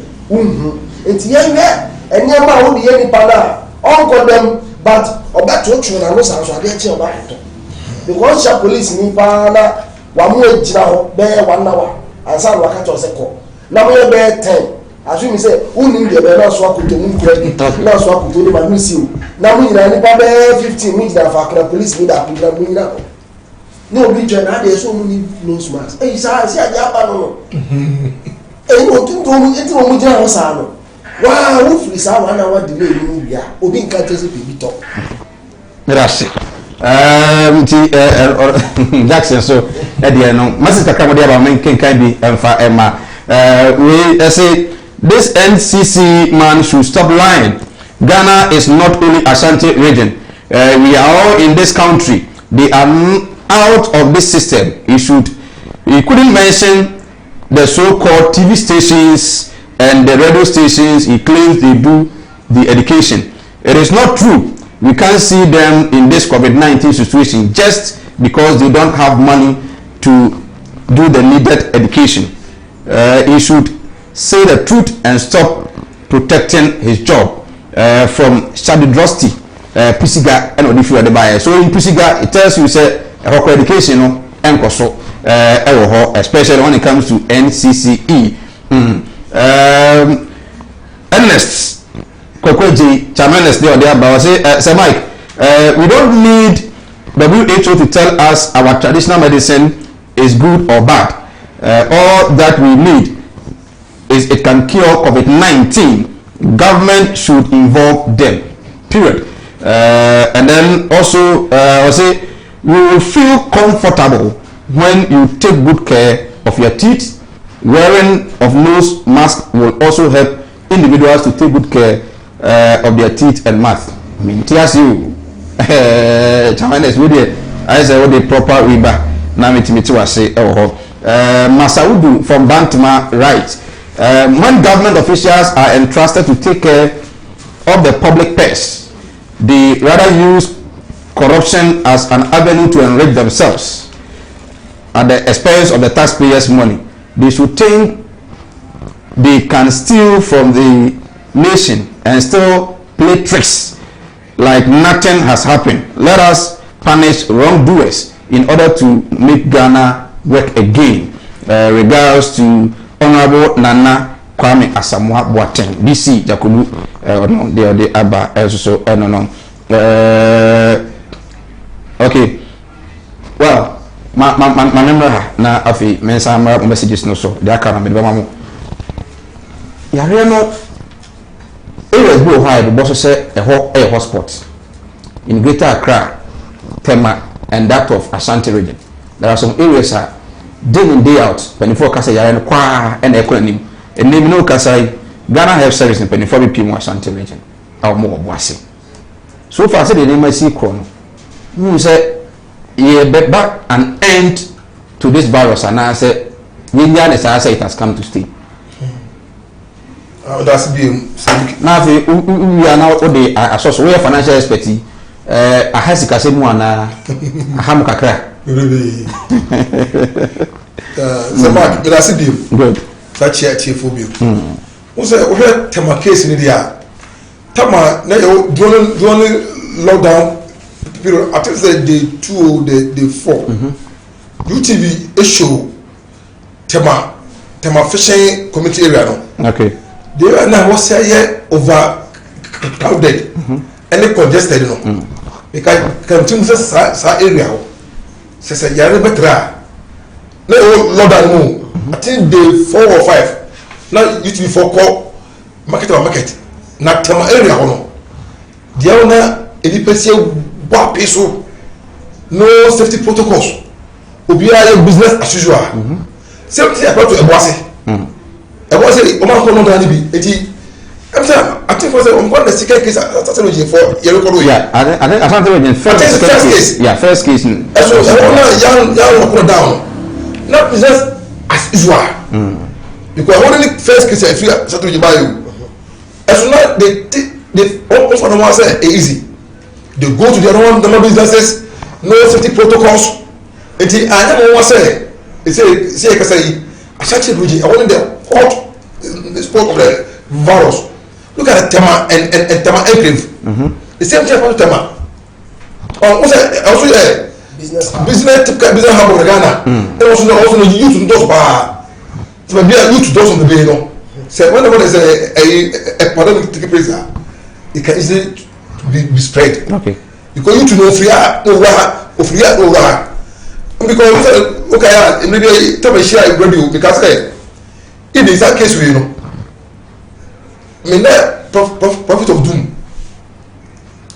enti yenwe eni ma wo de yeni pa na onko dem but obeto tru na no san so ade che oba to because sha police ni pa na wa mu ejira ho be 1 hour ansa wa ka cho se ko na mo be 10 asu mi say uni de be na so akoto mu credit na so akoto de ma nu si o na mu nyina ni pa be 15 mu nyina fa kra police ni da program mu nyina no be join na dey so many nose mask eh sa si aja ba no no tuntu mu enti mu jira ho sa no wa wo free sa wa na wa delay ni bia obi nka tese pe bi to gracias Jackson so e no master kakra mo dey ba men kan bi emfa ema we say this NCC man should stop lying. Ghana is not only Ashanti region, we are all in this country. They are out of this system. He couldn't mention the so-called TV stations and the radio stations he claims they do the education. It is not true. We can't see them in this COVID-19 situation just because they don't have money to do the needed education. He should say the truth and stop protecting his job from Shadi Drosty, Pisiga and Odifu Adebayo. So in Pisiga, it tells you say education and also especially when it comes to NCCE. Ernest Kokweji, Chamenes there about say Mike, we don't need WHO to tell us our traditional medicine is good or bad. All that we need is it can cure COVID-19. Government should involve them. Period. And then also I say you will feel comfortable when you take good care of your teeth. Wearing of nose mask will also help individuals to take good care of their teeth and mouth. I mean, tears you. China is with it. I say what the proper riba. Now me say Masaudu from Bantama writes, when government officials are entrusted to take care of the public purse, they rather use corruption as an avenue to enrich themselves at the expense of the taxpayers' money. They should think they can steal from the nation and still play tricks like nothing has happened. Let us punish wrongdoers in order to make Ghana work again. Regards to Honorable Nana Kwame Asamoah Boateng, DC Jakubu, the Abba, also, no. Okay. Well, my member na afi mensa messages no so they aka na me ba mo yare no areas bo high bo so say a hotspot in Greater Accra, Tema and that of Ashanti region. There are some areas day in day out 24 kasa yare no kwa and economy and name no kasa Ghana Health Service in 24 BP Ashanti region or more boase. So far say the name I see chrono you say yeah, but back an end to this virus, and I say, Indian say it has come to stay. That's being now. We are now the source we are financial expertise. I has to say more na hamukakra. So Mark, that's it. Good. Such a phobia. What's a tema case in the air? Tama, no, do lockdown. period, I think say day 2 or day 4. UTV a show tema fishing community area no. Okay. The area now was here over crowded and congested no. Because continue sa area say yare betra. No Lord and no. I think day 4 or 5. Now UTV 4 call market. Na tema area no. The owner any person wa peso no safety protocols. Obiara business as usual. Same thing about to Eboase. Eboase, Oma Kono Dani bi. Eti, I think for the one the second case started for Yeriko. Yeah, I think first case. Yeah, first case. So young down. Not business as usual. Because only first case if you started to buy you. As soon as they offer the one say easy. They go to the other one, the businesses, no safety protocols. Eti anya mo say say I such a region I want the hot the spot of the virus. Look at the Tema and Tema enclave. The same thing about Tema. Also business typical business hub of Ghana. And also you to those bar. So maybe you to those on the bay no. Say whenever there's a pandemic taking place, it can easily be spread. Okay. Because you to know free no because okay, maybe tell me share radio because if there is that case you know, I mean that profit of doom.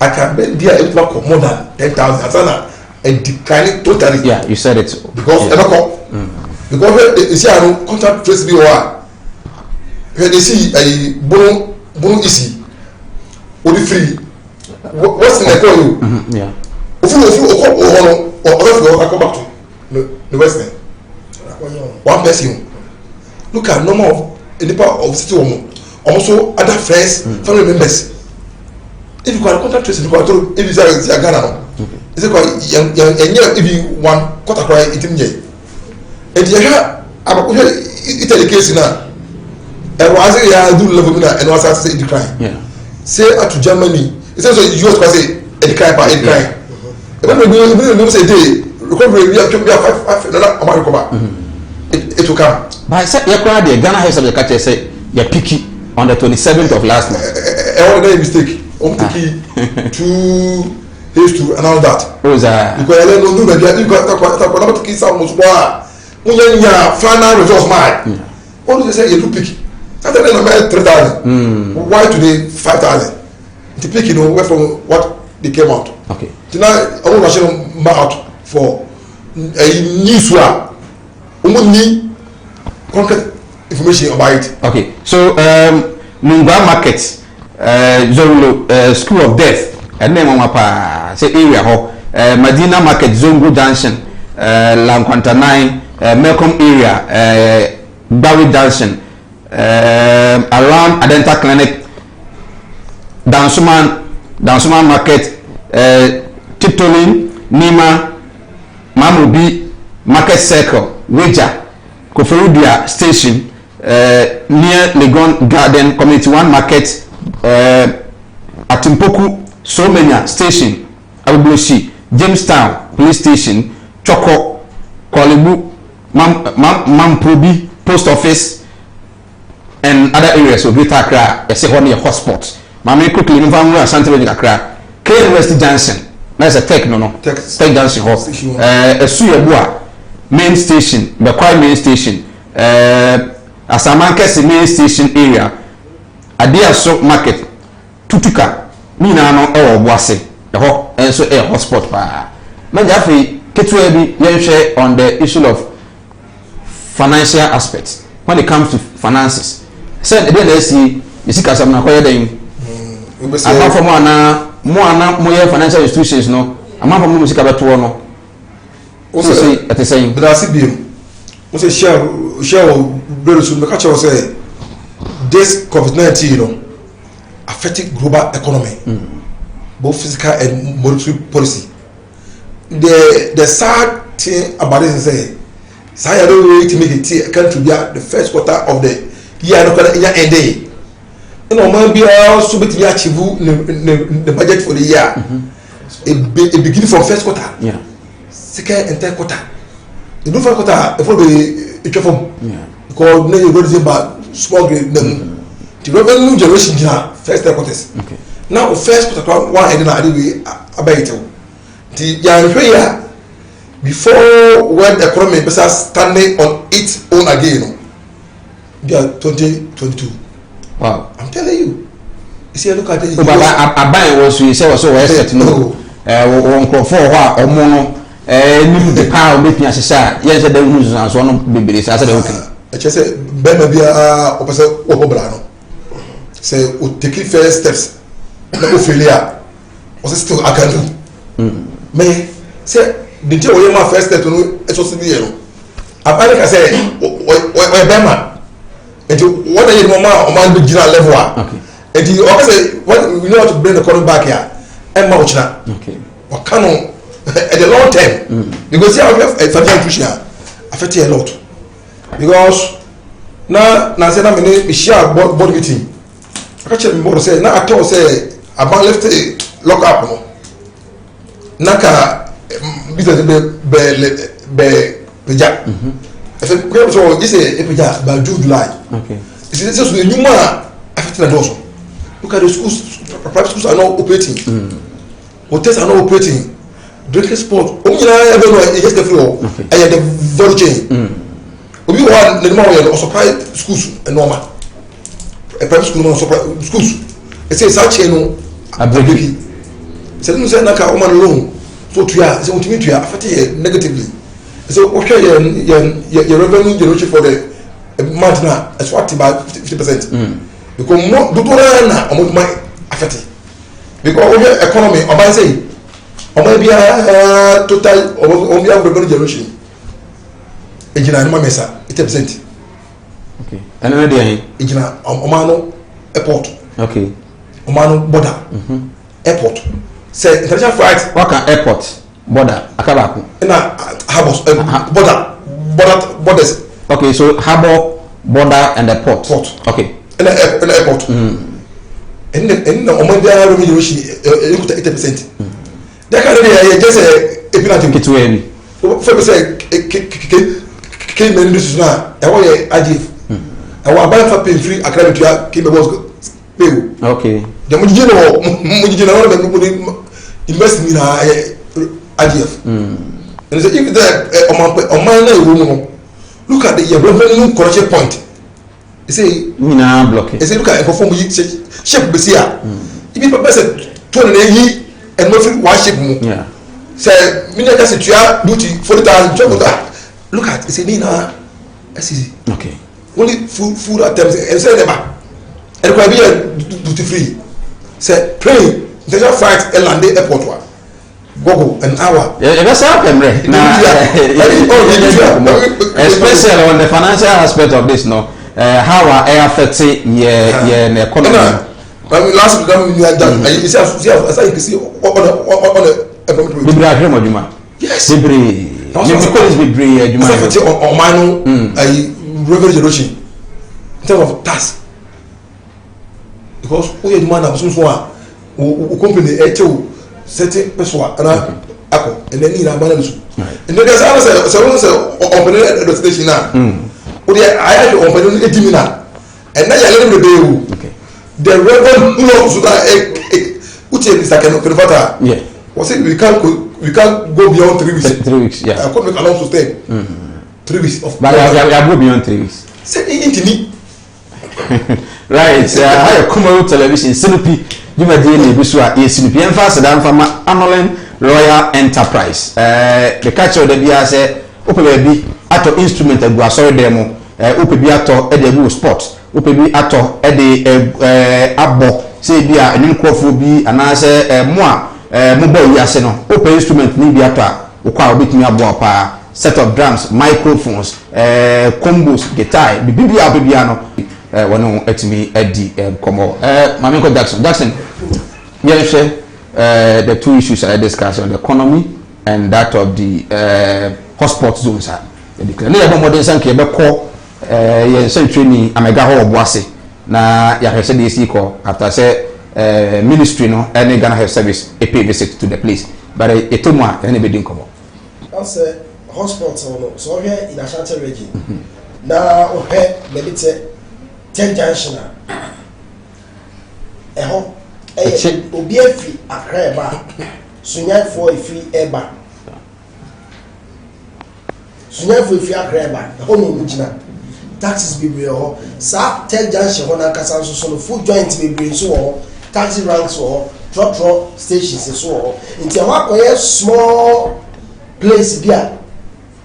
I can bet there it will more than 10,000 asana and declining totally. Yeah, you said it because because you see I know contact trace be or they see a bono easy only free. What's in the call you? Yeah. If you or come back to the Western. One person. Look at number of in the power of city woman. Also other friends, family members. If you can contact tracing, if you say Ghana, it's if you one quarter cry it in here. And you have Italy case now. And was a do level and was say decline. Yeah. Say to Germany, it says US say a decline by a decline. When we say day recovery we have 5 it will come. But I said Ghana has the catcher say you're picky on the 27th of last month. I mistake. I'm taking 2 H2 and all that. Because I don't do that. You got to kiss almost final results mine. What do they say? You do picky. Saturday number 3,000. Why today 5,000? The pick you know where from what they came out. Okay. Tonight I want to show them out for a new swap. Need concrete information about it. Okay, so Mungba Market, Zolo School of Death, and then Mama say area ho Medina Market, Zongo Junction, Lanquanta 9, Melcom area, Barry Junction, around Adenta Clinic, Dansuman Market, Tiptolin, Nima, Mamubi Market Circle, Weja, Koforudia Station, near Legon Garden Community 1 Market, Atimpoku Somenya Station, Abubushi, Jamestown Police Station, Choko, Kolebu, Mamprobi Post Office, and other areas of Greater Accra. I say one near hotspots. Mami quickly move on to Santa Accra. K University Junction. That's a tech Tech Junction Hall. A Suyabua main station, the Kwai main station, Asamankesi main station area, Adiaso Market, Tutuka, Mina no Boise, and so a hotspot. Majafi Ketwebi share on the issue of financial aspects when it comes to finances. Said then they see you see Kasam Nakoya. Apart from more financial institutions, no, I'm not from music about to no. Also, at the same, but I see them. Also, share very soon. The catcher say this COVID-19, affecting global economy, both physical and monetary policy. The sad thing about this is say, I don't way to make it country be the first quarter of the year. No, end day. Man, be also to achieve the budget for the year. it begin from first quarter. Yeah. Second and third quarter. The first quarter, if we be from because now you go to about small grade them. The revenue generation first third quarters. Okay. Now first quarter one and then we about it. The young player before when the economy is standing on its own again. They are 2022. Wow. I'm telling you. You see, look at it. Baba aban was we say was so set no. Won crofo ho a omo no nim de pa o betun asesa ye say da hu so no bebere sa da okay. I just say be ma bia o pese o bra no. Say o take first steps. Na o failure. O say still I can do. Me say the day o my first step no e so be here no. Apart ka say o be ma. And what are you normal man be general level okay. And you say what we know how to bring the economy back here. And Mauchna. Okay. What can at the long term? Because you have a financial inclusion affect a lot. Because now say na me be share board meeting. I catch me board say na at all say about left lock up no. Naka business be ja. If you so this is by June July. Okay. This is the new man affecting the also. Look at the schools, private schools are not operating. Hotels are not operating. Drinking sport. Only I ever know is the floor. I had the value chain. We want the normal also private schools and normal. A private school also schools. It says such no ability. So you say naka woman alone. So to ya, so to me to ya affect negatively. So okay, your revenue generation for the month now is what about 50%. Because more do na amount my affect. Because our economy, I might say, I might be a total of revenue generation. Ejina no mesa 80%. Okay. And where dey? Ejina Omano airport. Okay. Omano border. Airport. Say international flight. Waka airport. Border akabako na harbors borders. Okay, so harbor, border and the port. Okay. And the airport. And the Omandia remuneration equal to 80%. That kind of day just a penalty to any. For say came in this now. I want IGF. I want buy for pay free academic to came was pay. Okay. The Mujino invest in IDF. And if look at the revenue correction point. You say, block it. You say, look at perform shape Bessia. If you person 280 and nothing, why shape more? Yeah. Say, Minaka Situa duty 40,000. Look at it's a Nina. Okay. Only food items and say never. And quite be duty free. Say, pray, there's a fight and land the airport one. Go an hour. That's happened, right? Especially on the financial aspect of this, no. How are air affecting the economy? Last week, you had done. You see, as I can see, on the yes. On my revenue generation in terms of tax. Because we had man of some who company certain person and then you have managed. And then there's other open destination now. I had to open a dimina. And now you're letting the bill. The revenue laws that which is like an open. Yeah. Was it we can't go beyond 3 weeks. 3 weeks, yeah. I couldn't make allow to stay. 3 weeks of but I go beyond 3 weeks. Say it me. Right, I come television Sinupi. You may deal with Sinupi and faster than from Amolen Royal Enterprise. The catcher of the BIA say, Open baby, ato instrument and sorry demo, Open Biato, Eddie Sport, Open Biato, Eddie Abbo, say Bia, and Incophobia, and I say, moi, mobile Yaseno, Open instrument, Nibiata, Uka bit me a set of drums, microphones, combos, guitar, Bibia Bibiano. One at me Eddie Como Mamiko Jackson the two issues I discussed on the economy and that of the hotspot zones are the modern sanke be call training amega ho boase na ya hwese de si ko after say ministry no any Ghana Health Service a pay visit to the place but etomwa any be din komo that's a hospital so here in Ashanti region na ohe maybe ten junction ho obi afi Accra eba sunyai for ifi eba sunyai for ifi Accra eba ho no mugina taxes be ho sa ten junction ho na kasa so no full joint be so ho taxi ranks ho trotro stations so ho nti wa koye small place bia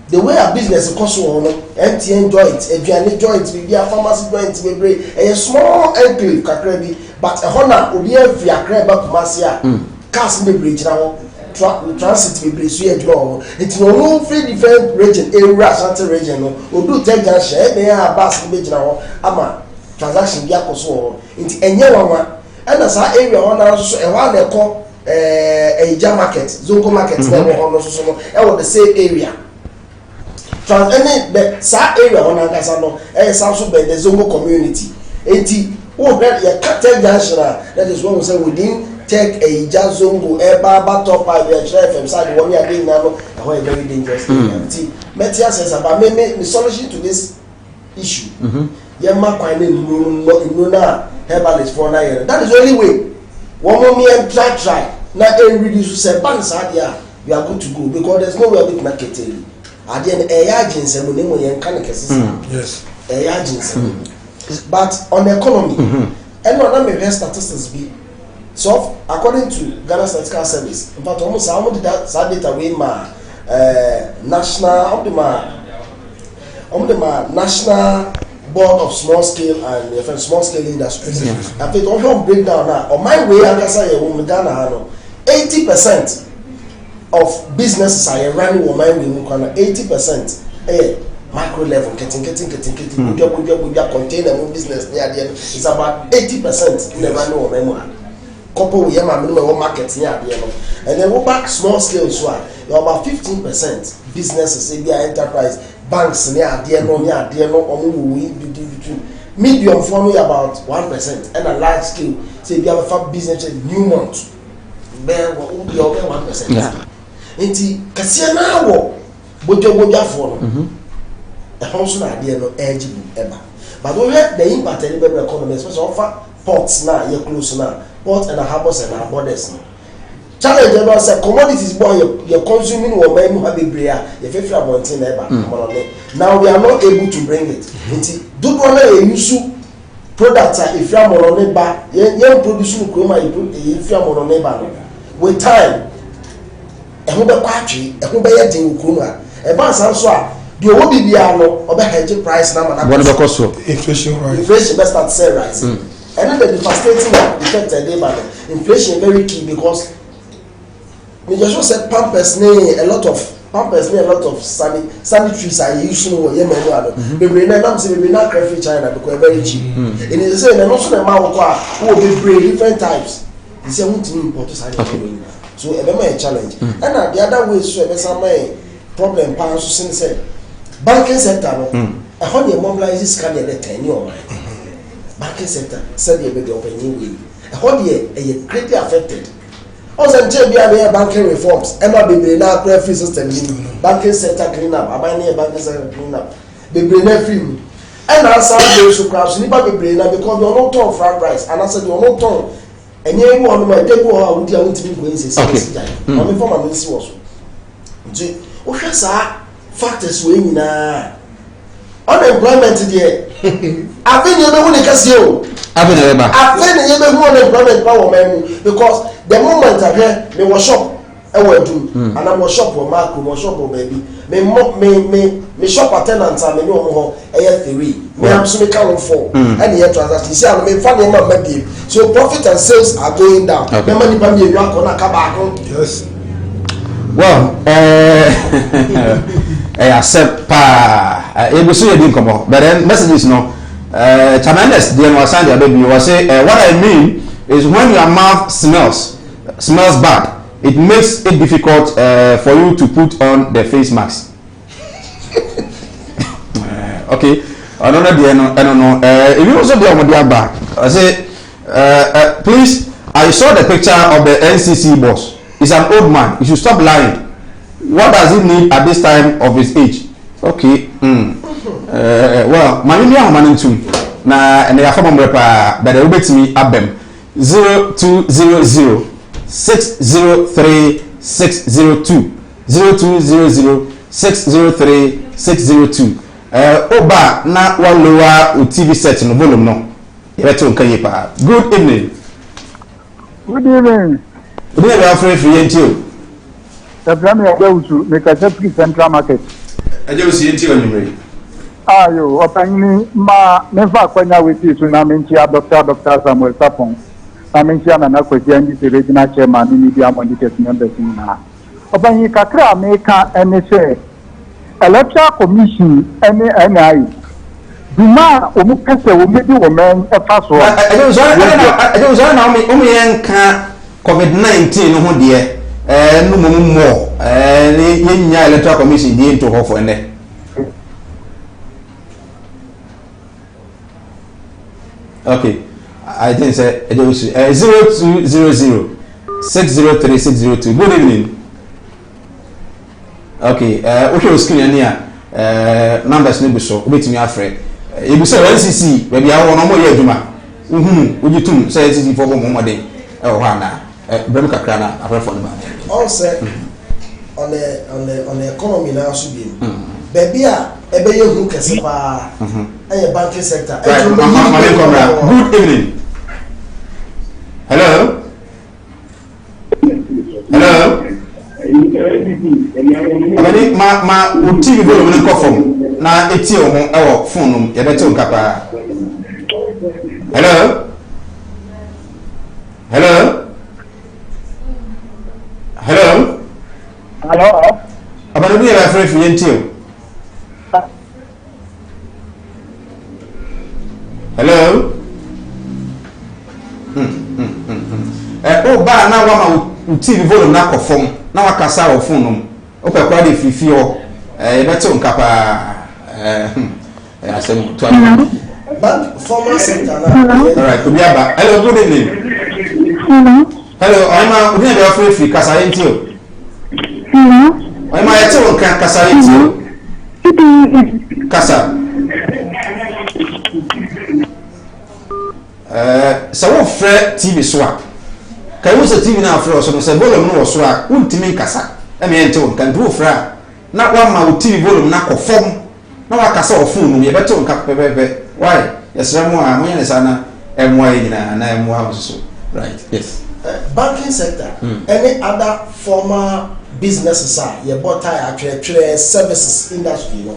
the way a business cost ho no MTN joint aduane joint be bia pharmacy joint be bre a small enclave kakra bi but a hona obi afi Accra ba Kumasi a cars be bre gina ho transit be bre so e dro ho nti no free different region area Ashanti region no odu tega share be a bus be gina ho ama transaction bia koso ho nti enye wanwa and sa area ho na so e wa na ko Eja market Zongo market na ho no so no e wo the same area trans any the sa area ho na kasa no e sa so be the Zongo community enti wo get ya Tech Junction that is what we say within Tech Eja Zongo ba top of your FM side one ya dey na no ho e very dangerous enti metia says about me solution to this issue ya ma kwan no na herbalist for na year that is the only way one more me and try na reduce say banks adia you are good to go because there's no way we market it at the end agency mo nemo yen kan kese yes agency but on the economy and on the statistics be so according to Ghana Statistical Service in fact almost how much that data we ma national national board of small scale and small scale industries. I think on breakdown now on my way I say Ghana 80% of businesses are running on my way 80% micro level getting container business near the end is about 80% in the running on my couple with my minimum market near the end and then we back small scale so about 15% businesses in their enterprise banks near the end between medium for me about 1% and a large scale say you have a business Newmont bear 1%. Yeah. Enti kasia na wo bojo for the house na dey no eligible ever but we had the impact in the economy especially offer ports na you close na port and harbors and our borders challenge about say commodities boy you're consuming or buy mu have brea you fit feel about thing ever now we are not able to bring it enti do one na use products if you are money ba you produce no kroma if you are money ba with time ehun be kwatwe ehun be ye den kroma e ba san so a the owo bibia no obe hedge price na mana what because so inflation best start say rise and then the devastating effect dey by inflation very key because we just said pampers a lot of sanitaries are using wo yemen no bebre na nam say bebre na crayfish China because very cheap it is say na no so na ma wo kwa wo bebre different types they say won't import sanitary so e be my challenge and the other way so e be some problem pa so say banking sector no e ho dey mobilize scan dey ten o banking sector said dey be the open way e ho dey e greatly affected also nje bia be banking reforms e ma bebre na free system ni banking sector clean up abani banking sector clean up bebre na free and answer those who crash ni ba bebre na because they no turn fried rice and answer they no turn enye ewu onu ma dey go how dia won't be going say say am inform am see was nje o hwe sa factors we nyina unemployment there abin ye be hu ne kase o abin ye ba abin ye be hu unemployment pa wo memu because the moment I hear me was shop e wo do and I was shop wo mark wo shop wo baby me shop attendant am me no ho e ye theory me am so me count for and ye transaction see am me fa ne ma be so profit and sales are going down me money pa me you akona ka ba ko yes well accept pa e go so ye din komo but then messages no tremendous the no send the baby was say what I mean is when your mouth smells bad it makes it difficult for you to put on the face mask okay another day no if you also be on the back I say please I saw the picture of the NCC boss. He's an old man. He should stop lying. What does he need at this time of his age? Okay. Well, mami mi ahoma ntum na ene ya fama mrepa but they bet me abem 0200 603 602 0200 603 602 oba na one lower TV set no volume no yebeto nkan yi pa. Good evening. Good evening. Good evening, Alfred Frientio. The Premier Gausu, make a separate central market. I just see you on your Ayo, opani ma never kwenya with you tunamentia Dr. Samuel Sapon. Amentia na kwesi ndi regional chairman ni media monitors members na. Opani kakra America NSA Electoral Commission NI. Duma omukase omedi women efaso. I don't know me enka COVID-19 no ho de no mo ni nya Electoral Commission di into ho for ene. Okay, I think say 0200 603 602. Good evening. Okay, okay, o screen here. Numbers no be so. Obetimi afre. E be say NCC, baby I won no mo ye adwuma. Ujitum say NCC for mo mo dey. E wo ha na. Brem kakra na afre for ba. All said on the economy now should be. Baby ebe ye hu kese pa. Banking sector. Good evening. Hello. Hello. Abani ma uti go lo nko fom na eti o ho e wo phone num ye beto nkapa. Hello. Hello. Hello. Hello. Abani bi e ba free Frientio. Hello. O ba na wa ma TV volume na kofom na wa kasa wo phone num. O pe kwa de fifi o. E beto nkapa asem to. But former sector now. All right, Kubiaba. Hello, good evening. Hello, I'm a good evening free kasa yentio. Hello. I'm a yeto kan kasa yentio. Kasa. So what free TV so a kai wo se TV na free so no se volume no so a untimi nkasa e me ente won kan do free na wa ma wo TV volume na kofom na wa kasa o phone no ye beto nka pepepe why yesra mo a mo yene sana emwa yina na emwa so right yes. Banking sector any other former businesses are ye bought atwetwe services industry no.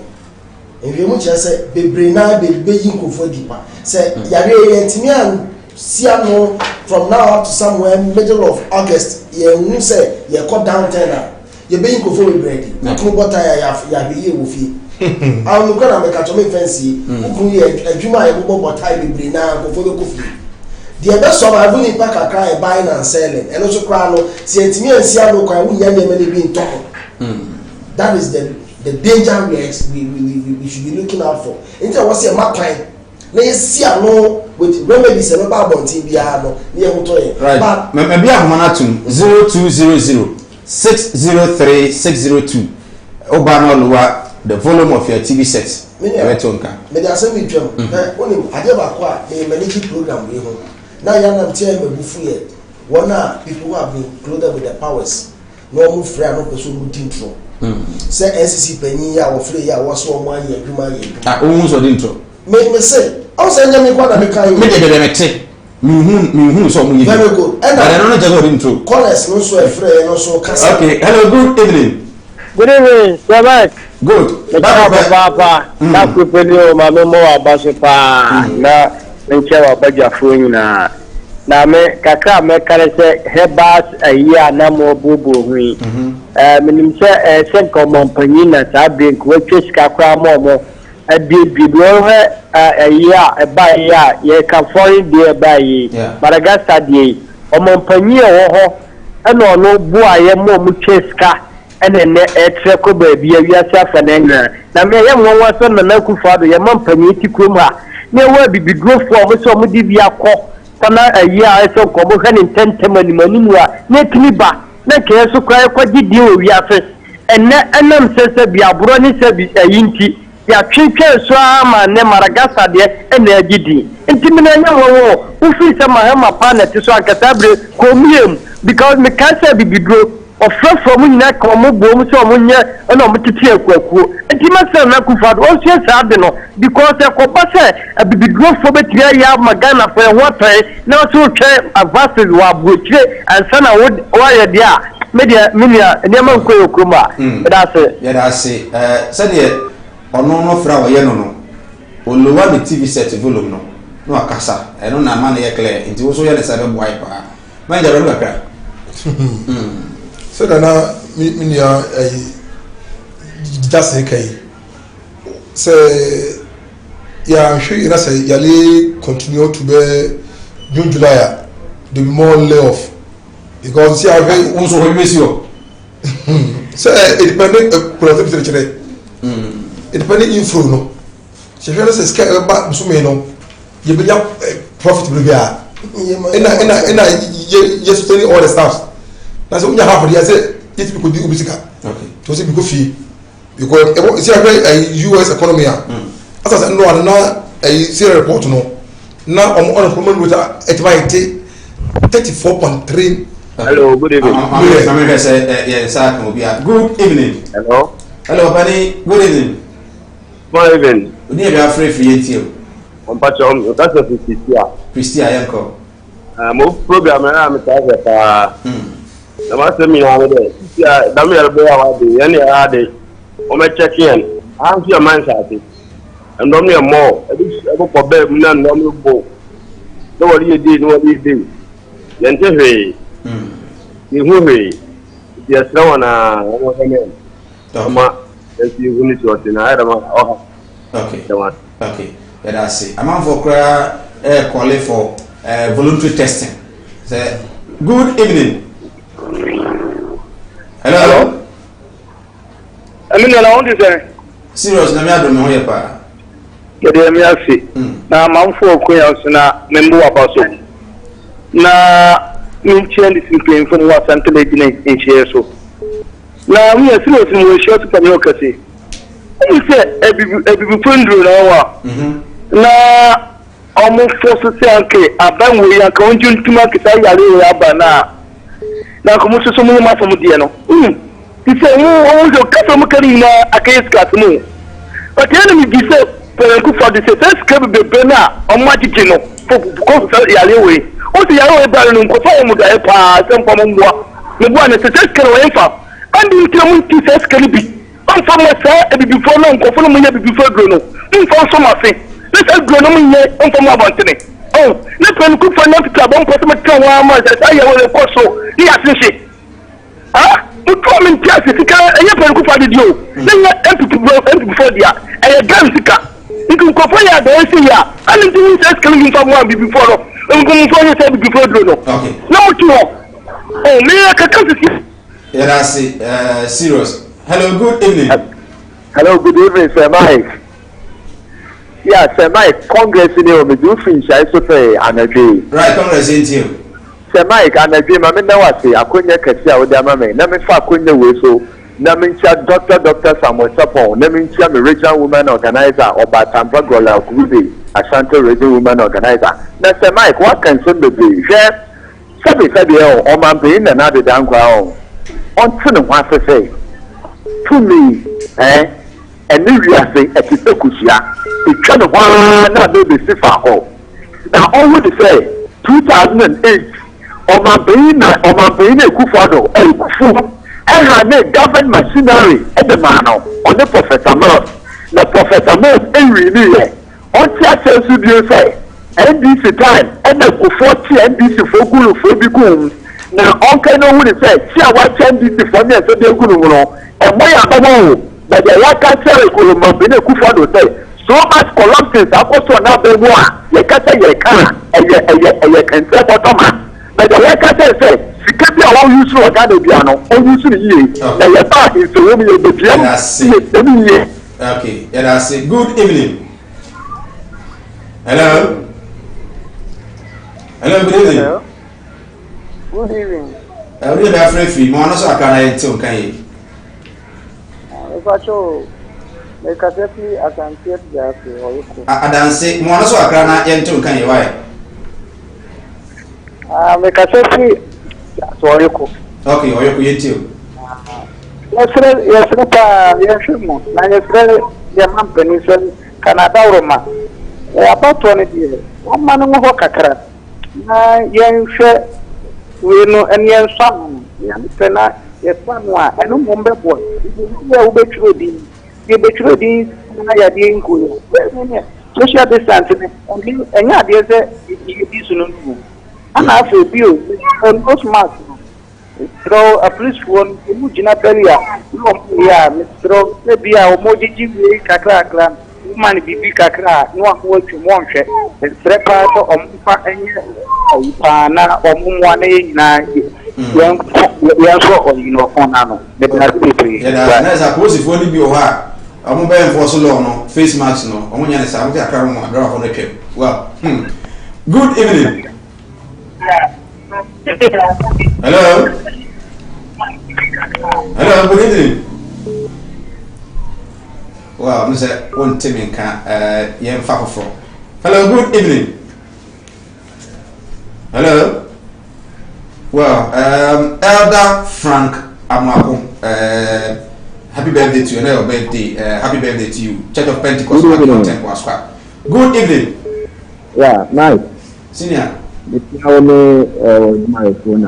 If you want to say bebre na be yin kofo dipa say yare yentimi an siano from now up to somewhere middle of August ye hu say ye cut down tenor ye be yin kofo we ready ko bota ya be ye wo fi awu no kana me catch me fancy ku ye adwuma ye bo bota bebre na kofo be kofi the best survive ni pack akra e buying and selling and also kra no si yentimi an siano kwa wu nya me be ntoko. That is the danger we should be looking out for. Until what's your map plan? Let's see no with remedies and about TBR near Hotoy. Right. But maybe I'm Manatum 0200 603 602. Obama Lua, the volume of your TV sets. May I say we jump? Only I never quite a managing program. Now, I'm telling you, before one people who have been clothed with their powers. No move free, no person who didn't. Say NCC penny ya or free ya was 1 year, 2 years. Almost or didn't. Make me say, I'll send them what I can make it. Me so very good. And I don't know intro. Call us no so afraid, no so cast. Okay, hello, good evening. Good evening, Sabat. Good. Papa, na kupelio mamemo abasipa na nchewa baja fuina. Na me kakra me kare se hebas ayi na mo bubu hui minim se sen ko monpanyi na sa brink we twesika kra mo bibido he ayi e ba ya ye ka foreign dey ba yi Madagascar dey o monpanyi wo ho e no no bu aye mo mu twesika ene ne etre ko ba bia wi asa fa na me ye mo wa so na Akufo-Addo ye monpanyi ti krom ha ne wa bibido fo mo so mo di bia ko kana ayia eso kobo hane tentem animanimu a na timi ba na keso kwai kwaji di o wiase enne enam sese bia bro ni se bi ayinti ya twetwe so ama ne maragasa de ene agidi ntimi na nya wo ufi se mahema panet so akatabre komiem because me cancer bibidro ofre from nyina komo bom so omunye na omtiti akwakuo ntimi se na kufado o sie sa de no because e ko ba se bibidro fo betia ya magana fo e hotai na so twe avases wa bochire ansa na wo ya dia media minia nyama nkoyo kroma that's it said ono no fra wo ye no olowa the TV set volume no akasa eno na ma na ye clear nti wo so ye le sabe boy pa ma nja ro kakra so dana minia just say say ya sure ina say yale continue to be June July the more layoff because see how also we miss you so it depending productivity it depending inflow no she feel say scale ba so me no you be profit will be ina yes to all the staff na so unya half there say it be could do ubisika okay to say because fee because see how US economy as I no na serial report no na unemployment rate at about 34.3. Hello, good evening. Good evening. Hello, Penny. Good evening. Good evening. We need to free you. That's a Christia Yanko. Mo program na am ta fa. Na ma se mi na de. Ya da mi yarbe ya wa de. Yani ya de. O me check in. Am fi man sa ti. Ndom ne mo. E bo ko be mu na ndom bo. No wori e no wori e yente hwe ni huwe ya sawana wo hemen tama esi huni to na era ma okay that's it amount for call for voluntary testing say good evening hello amina la onde say serious na me adom ho ye pa kede me afi na manfo okoya so na membo abaso na mincheni simple from what Santale in share so. Now we are serious in we short from your case. We say a big friend na almost force say a bang we are going to market abana. Na como se somos mais como dia no. He say oh o customer carrying a case cat no. But the enemy be say for the first cable be na on magic no. For yale o ti yawo ebare no nkofo mu da epa sempo mo mboa me bua ne se skere wo enfa andi ntiamu ti se skere bi on fa mo se e bibifo no nkofo no munye bibifo gro no nfa so ma fe ne se gro no munye on fa mo abantene oh ne pen ku fa na fita bon poso me kan wa ma se yawo le koso ni asinse ah uto min ti asika enye pen ku fa di o ne nya empty dia e gan sika nkofo ya da esi ya ani ti se skere ni fa mo bibifo no before no. Okay. No to. Oh, me I can't. Yeah, that's it. Serious. Hello, good evening. Hello, good evening, Sir Mike. Yeah, Sir Mike, Congress in your do finish I so pay energy. Right, Congress in you. Sir Mike, energy, Mamma Nawasi, I couldn't get a with their mammy. Let me fuck couldn't away so. Namincha Dr. Samuel Sapon, Namincha Regional Women Organizer or Batampa Gola Gudi, Ashanti Radio Women Organizer. Now, Sir Mike, what can somebody be? Sabi or man being another down ground. On to what to say. To me, and new reason at the Kusia, it's kind of one not do the Sifa. Now, always say 2008, or man being a Kufado, and Kufu. I had a government machinery at the man on the Professor Mills. The Professor Mills in really on Church Studio say NDC time and the 40 NDC for Guru for the Goons. Now, Uncle no one say, see what NDC for me and the Guru and my other but the Yaka Guru Mabine Kufado say so much collapses. I also another one. You can't say you can't and you can say bottom. But the Yaka say. Kebi awon use for Ghana piano on use ye na ye ba is so we the piano okay that's it. Good evening. Hello Hello, good evening. Hello. Good evening. We are free. Mo anaso akana enti o kan yi. Efacho me kasefi asante ya se oyiko. Adanse mo anaso akana enti o kan yi why? Me kasefi so oyiko. Okay, oyiko yenti o. Yesre pa yeshimo. Na yesre ya mampenisen Canada Roma. About 20 years. One man ho kakra. Na yenhwe we no enian swam. Ya pena yeswam a eno mombe boy. Ya ubetro di. Ye betro di na ya di nkuyo. Social distancing only enya de se di sunu ndu. Ana afa bio on those mask. Throw a police one mu jina beria. No ya throw se bia o mojiji we kakra kakra. Man bibi kakra no ahwo twemo nhwe. Prepa to omfa enye na omumwa na nyina yan so oyino ona no de na people ya na za ko si fo ni bi o ha omo be enforce law no face mask no omo nya ne sa mo ti akra mo adora fo no twem well good evening. Hello, good evening. Wow, Mr. One Timinka, Yem Fafo. Hello, good evening. Hello. Well, Elder Frank Amako, happy birthday to you. Your birthday. Happy birthday to you. Church of Pentecost. Good evening. Yeah, nice. Senior. It's only my phone.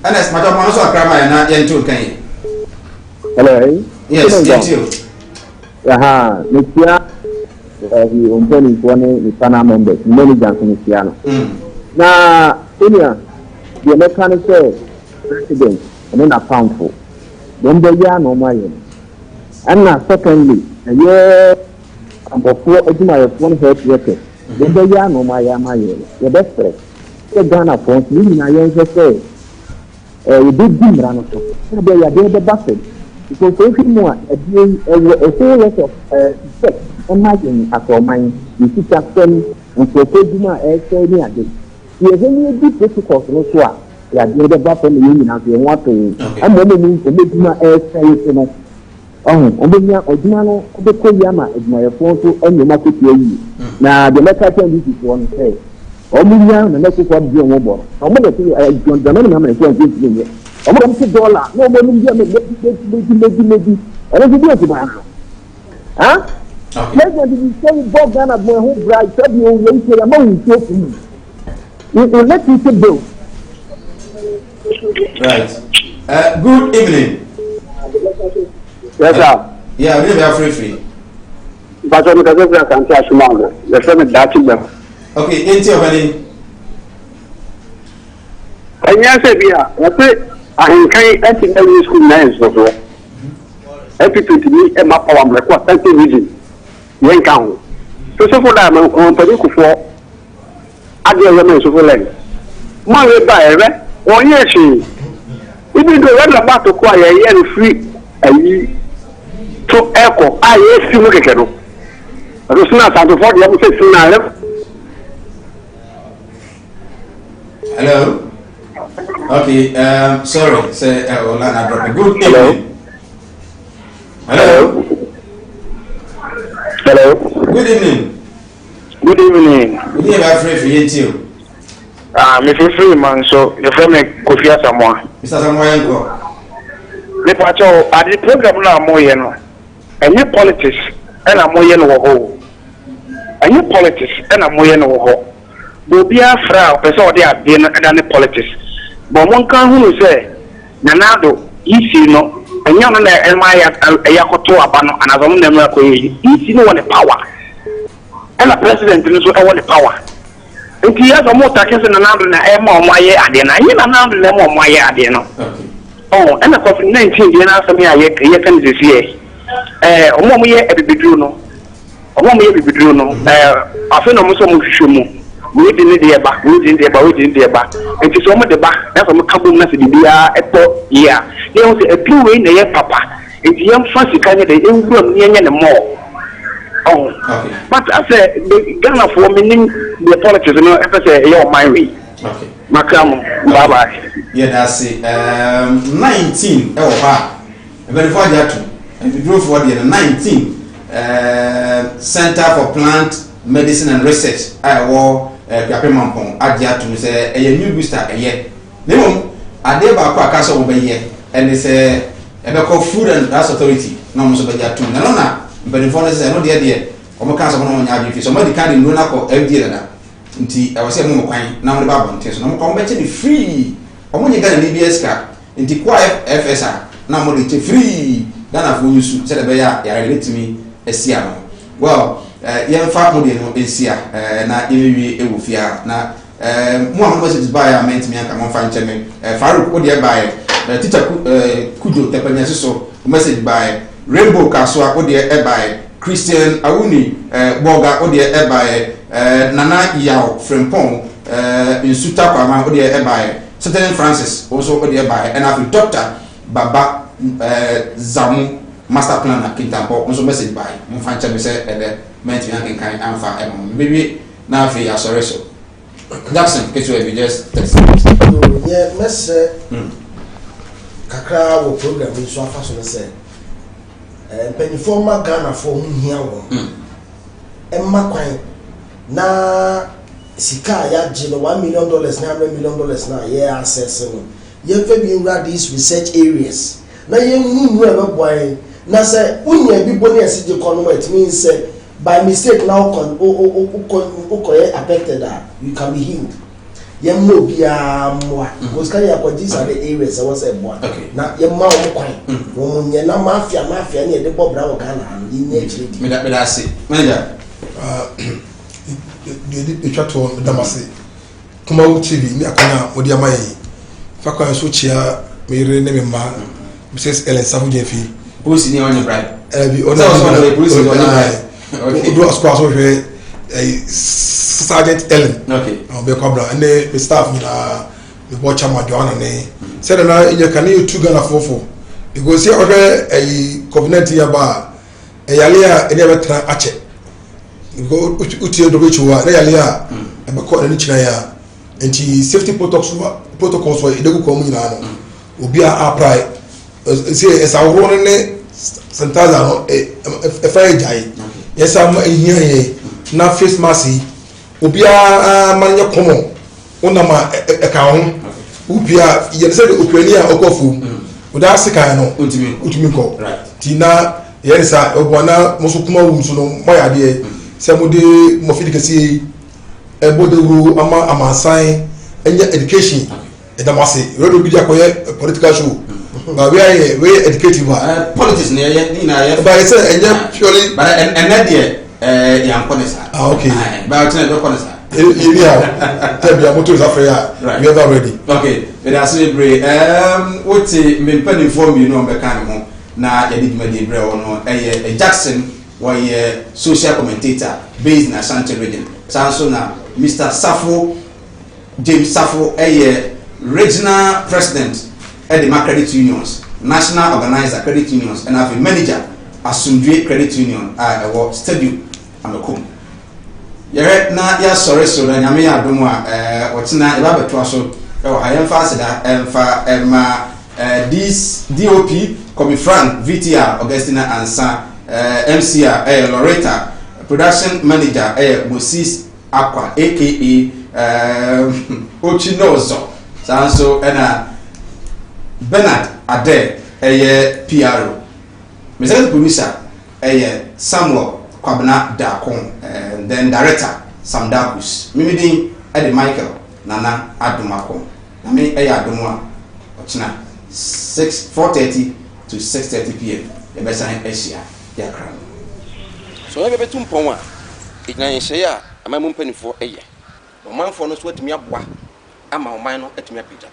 Ernest, Madam Manoso Akrama, and Yentu Kane. Hello. Yes, yes, you. Next we ompeni kuone ni pana members many Johnson Piano. Na senior the mechanic president and then a poundful. Then the ya no my. And now secondly, a year before my phone head record. Then the ya no my the best friend. The Ghana phone, you know, I say, you did dim ranoso. They are the basket. Because if you want a whole lot of sex, imagine as your mind, you see that and so Pejuma say me again. You have any deep difficult no so. You are the bottom of the union as you want to. And when you mean to make my air say, you know, oh, Obina, Odinano, the Koyama is my phone to any market you. Now, the letter this is one say. Obina, the next one, John Mobile. I'm going to tell you, John Dominic, I'm going to give you. I'm going to $1 no more than maybe. And if you do it, huh? Let's say Bob Ghana, my whole bride, said you wait for a moment to you let me sit down. Right. Good evening. Yes, sir. Yeah, we are free. But I'm going to say, the same that. Okay, into your money. And yes, I can enter school names before. Every to me, and my power, my quite region. Yen count. So for that, I'm on Padiku for Adia so for land. My by or yes, even though I'm about to acquire a year free to echo, I yes, you look at it. I was not out of 40 Hello. Okay, sorry, say Olana drop. Good evening. Hello. Hello. Good evening. Good evening. Good evening, I'm free for you too. Mr. Freeman, so your friend Kofi Asamoah. Mr. Asamoah, go. The patrol at the program now, Moyeno. And your politics, and I'm Moyeno ho. And your politics, and I'm Moyeno ho. Bobia Frau, person they are being and politics. But one can who say, Nanado, if you know. And young and my Yakoto Abano and as on them, if you want the power, and a president is what I want the power. And he has a more taxes and another M on my year, and then I hear another them on my year, oh, and a COVID-19, the answer me, I can this year. One year every bedroom, 1 year every bedroom, I feel almost so much. We didn't hear back, we didn't hear back. And to some of the back, that's a couple message be a year. There was a blue in the year, Papa. If young fancy candidate, they will near the more. Oh. Okay. But I say the Ghana for meaning the politics, you know, if I say your my way. Okay. Macam, bye bye. Yeah, that's it. 19. Very far that. And we drove for the 19. Center for Plant Medicine and Research. I war Piapemampong. Adia to say a new booster a year. No, I did back a castle over here, and they say a Food and Gas Authority. No, Mr. Bajatu. No, but the phone is no dear. Omo council no nya bi somebody can do na ko FD na nti I was say mo kwan na mo ba bon test no mo ko be che free omo nye Ghana BBS ka nti kwa FSA na mo de free Ghana for use say be ya letimi esia no well yen fa mo de no esia na ewie ewufia na mo amon se buy amount me aka mo fa nche me Farouk wo de buy teacher kujo tepanya so message buy Rainbow Kaswa wo de buy Christian Awuni Boga odi ebae Nana Yao Frempong in Suta Kwama odi ebae Certain Francis also odi ebae and after Dr. Baba Zamu Master Planner Kintampo also message by Mfancha me say the menti yankin kan amfa maybe na afi ya sorry so Jackson ketu we just text yeah mess kakra wo program in so afa so say Pennyforma Ghana for here one. Emma Quine na Sika ya jino $1 million, $900 million now, yeah, assessing. You have been read these research areas. Now you know why. Now say, when you be born as the economy, it means by mistake now affected that you can be healed. Yemmo bia mwa because can you these are the areas I was say boy na yemma o kwan wo nye na mafia ne de bobra wo Ghana ni nature me da say manager de twato damase kuma wo TV ni akona odi amayi fa kwa so chia mere ne me ma Mrs. Ellen Samujefi police ni on bribe bi ona police ni on bribe okay do asko aso hwe Sergeant Ellen. Okay. Be kwabra and the staff na the watch am Joanna ne. Said na you can you two Ghana for because here a covenant here ba e yale a e dey betra ache. Go utie do bechu wa yale a e be ko na china ya enti safety protocols for e dey go mu nyina no. Obi a apply say esa wo ne santaza no e fa jai. Yes am here na face mask obia manye komo onama eka ho obia ye se de okwani a okofu oda sika no utumi ko ti na ye sa obona musukuma wu so no moya de se mo de mo fidikasi e boduru ama sign enya education e da mase redo bi akoye political show ba we are we educative politics ne ye ni na ye ba ye se enya purely but and that there yankonesa okay but tell me konesa yeah tell me motor is afraid we ever ready okay but as we pray what me pen inform you know be kan ho na ya di dwumadi bre no Jackson why social commentator based na Ashanti region sanso na Mr. Safo James Safo regional president at the credit unions national organizer credit unions and have a manager Asundwe credit union a stadium amekom yere na ya sore so na nyame ya domo a wotina e ba beto aso e wo hayen fa aseda emfa ema this DOP Kobe Frank VTR Augustina Ansa MCR Loretta production manager Moses Akwa aka Ochinozo sanso na Bernard Ade PRO Mr. Producer Samuel Kwabena Dakon and then director Sam Dakus Mimidin Eddie Michael Nana Adumako I mean Adumwa Ochina 4:30 to 6:30 p.m. the best time Asia yakra so ebe betum pon a ignan hye a amam mpanifo eye omanfo no so atumi aboa ama oman no atumi apija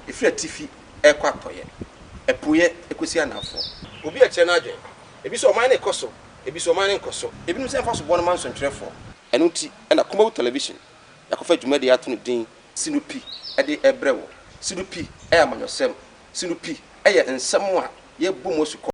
efiri atifi ekwa atoye epuye ekosi anafo obi a kire na adwen ebi so oman na ekoso ebi so oman na ekoso ebi nim se mfa so bon man so ntwerefo eno ti na Kumawu television yakofa dwumade ato no din Sinupi ede ebrewo Sinupi amanyosem Sinupi eye nsem a ye bomo su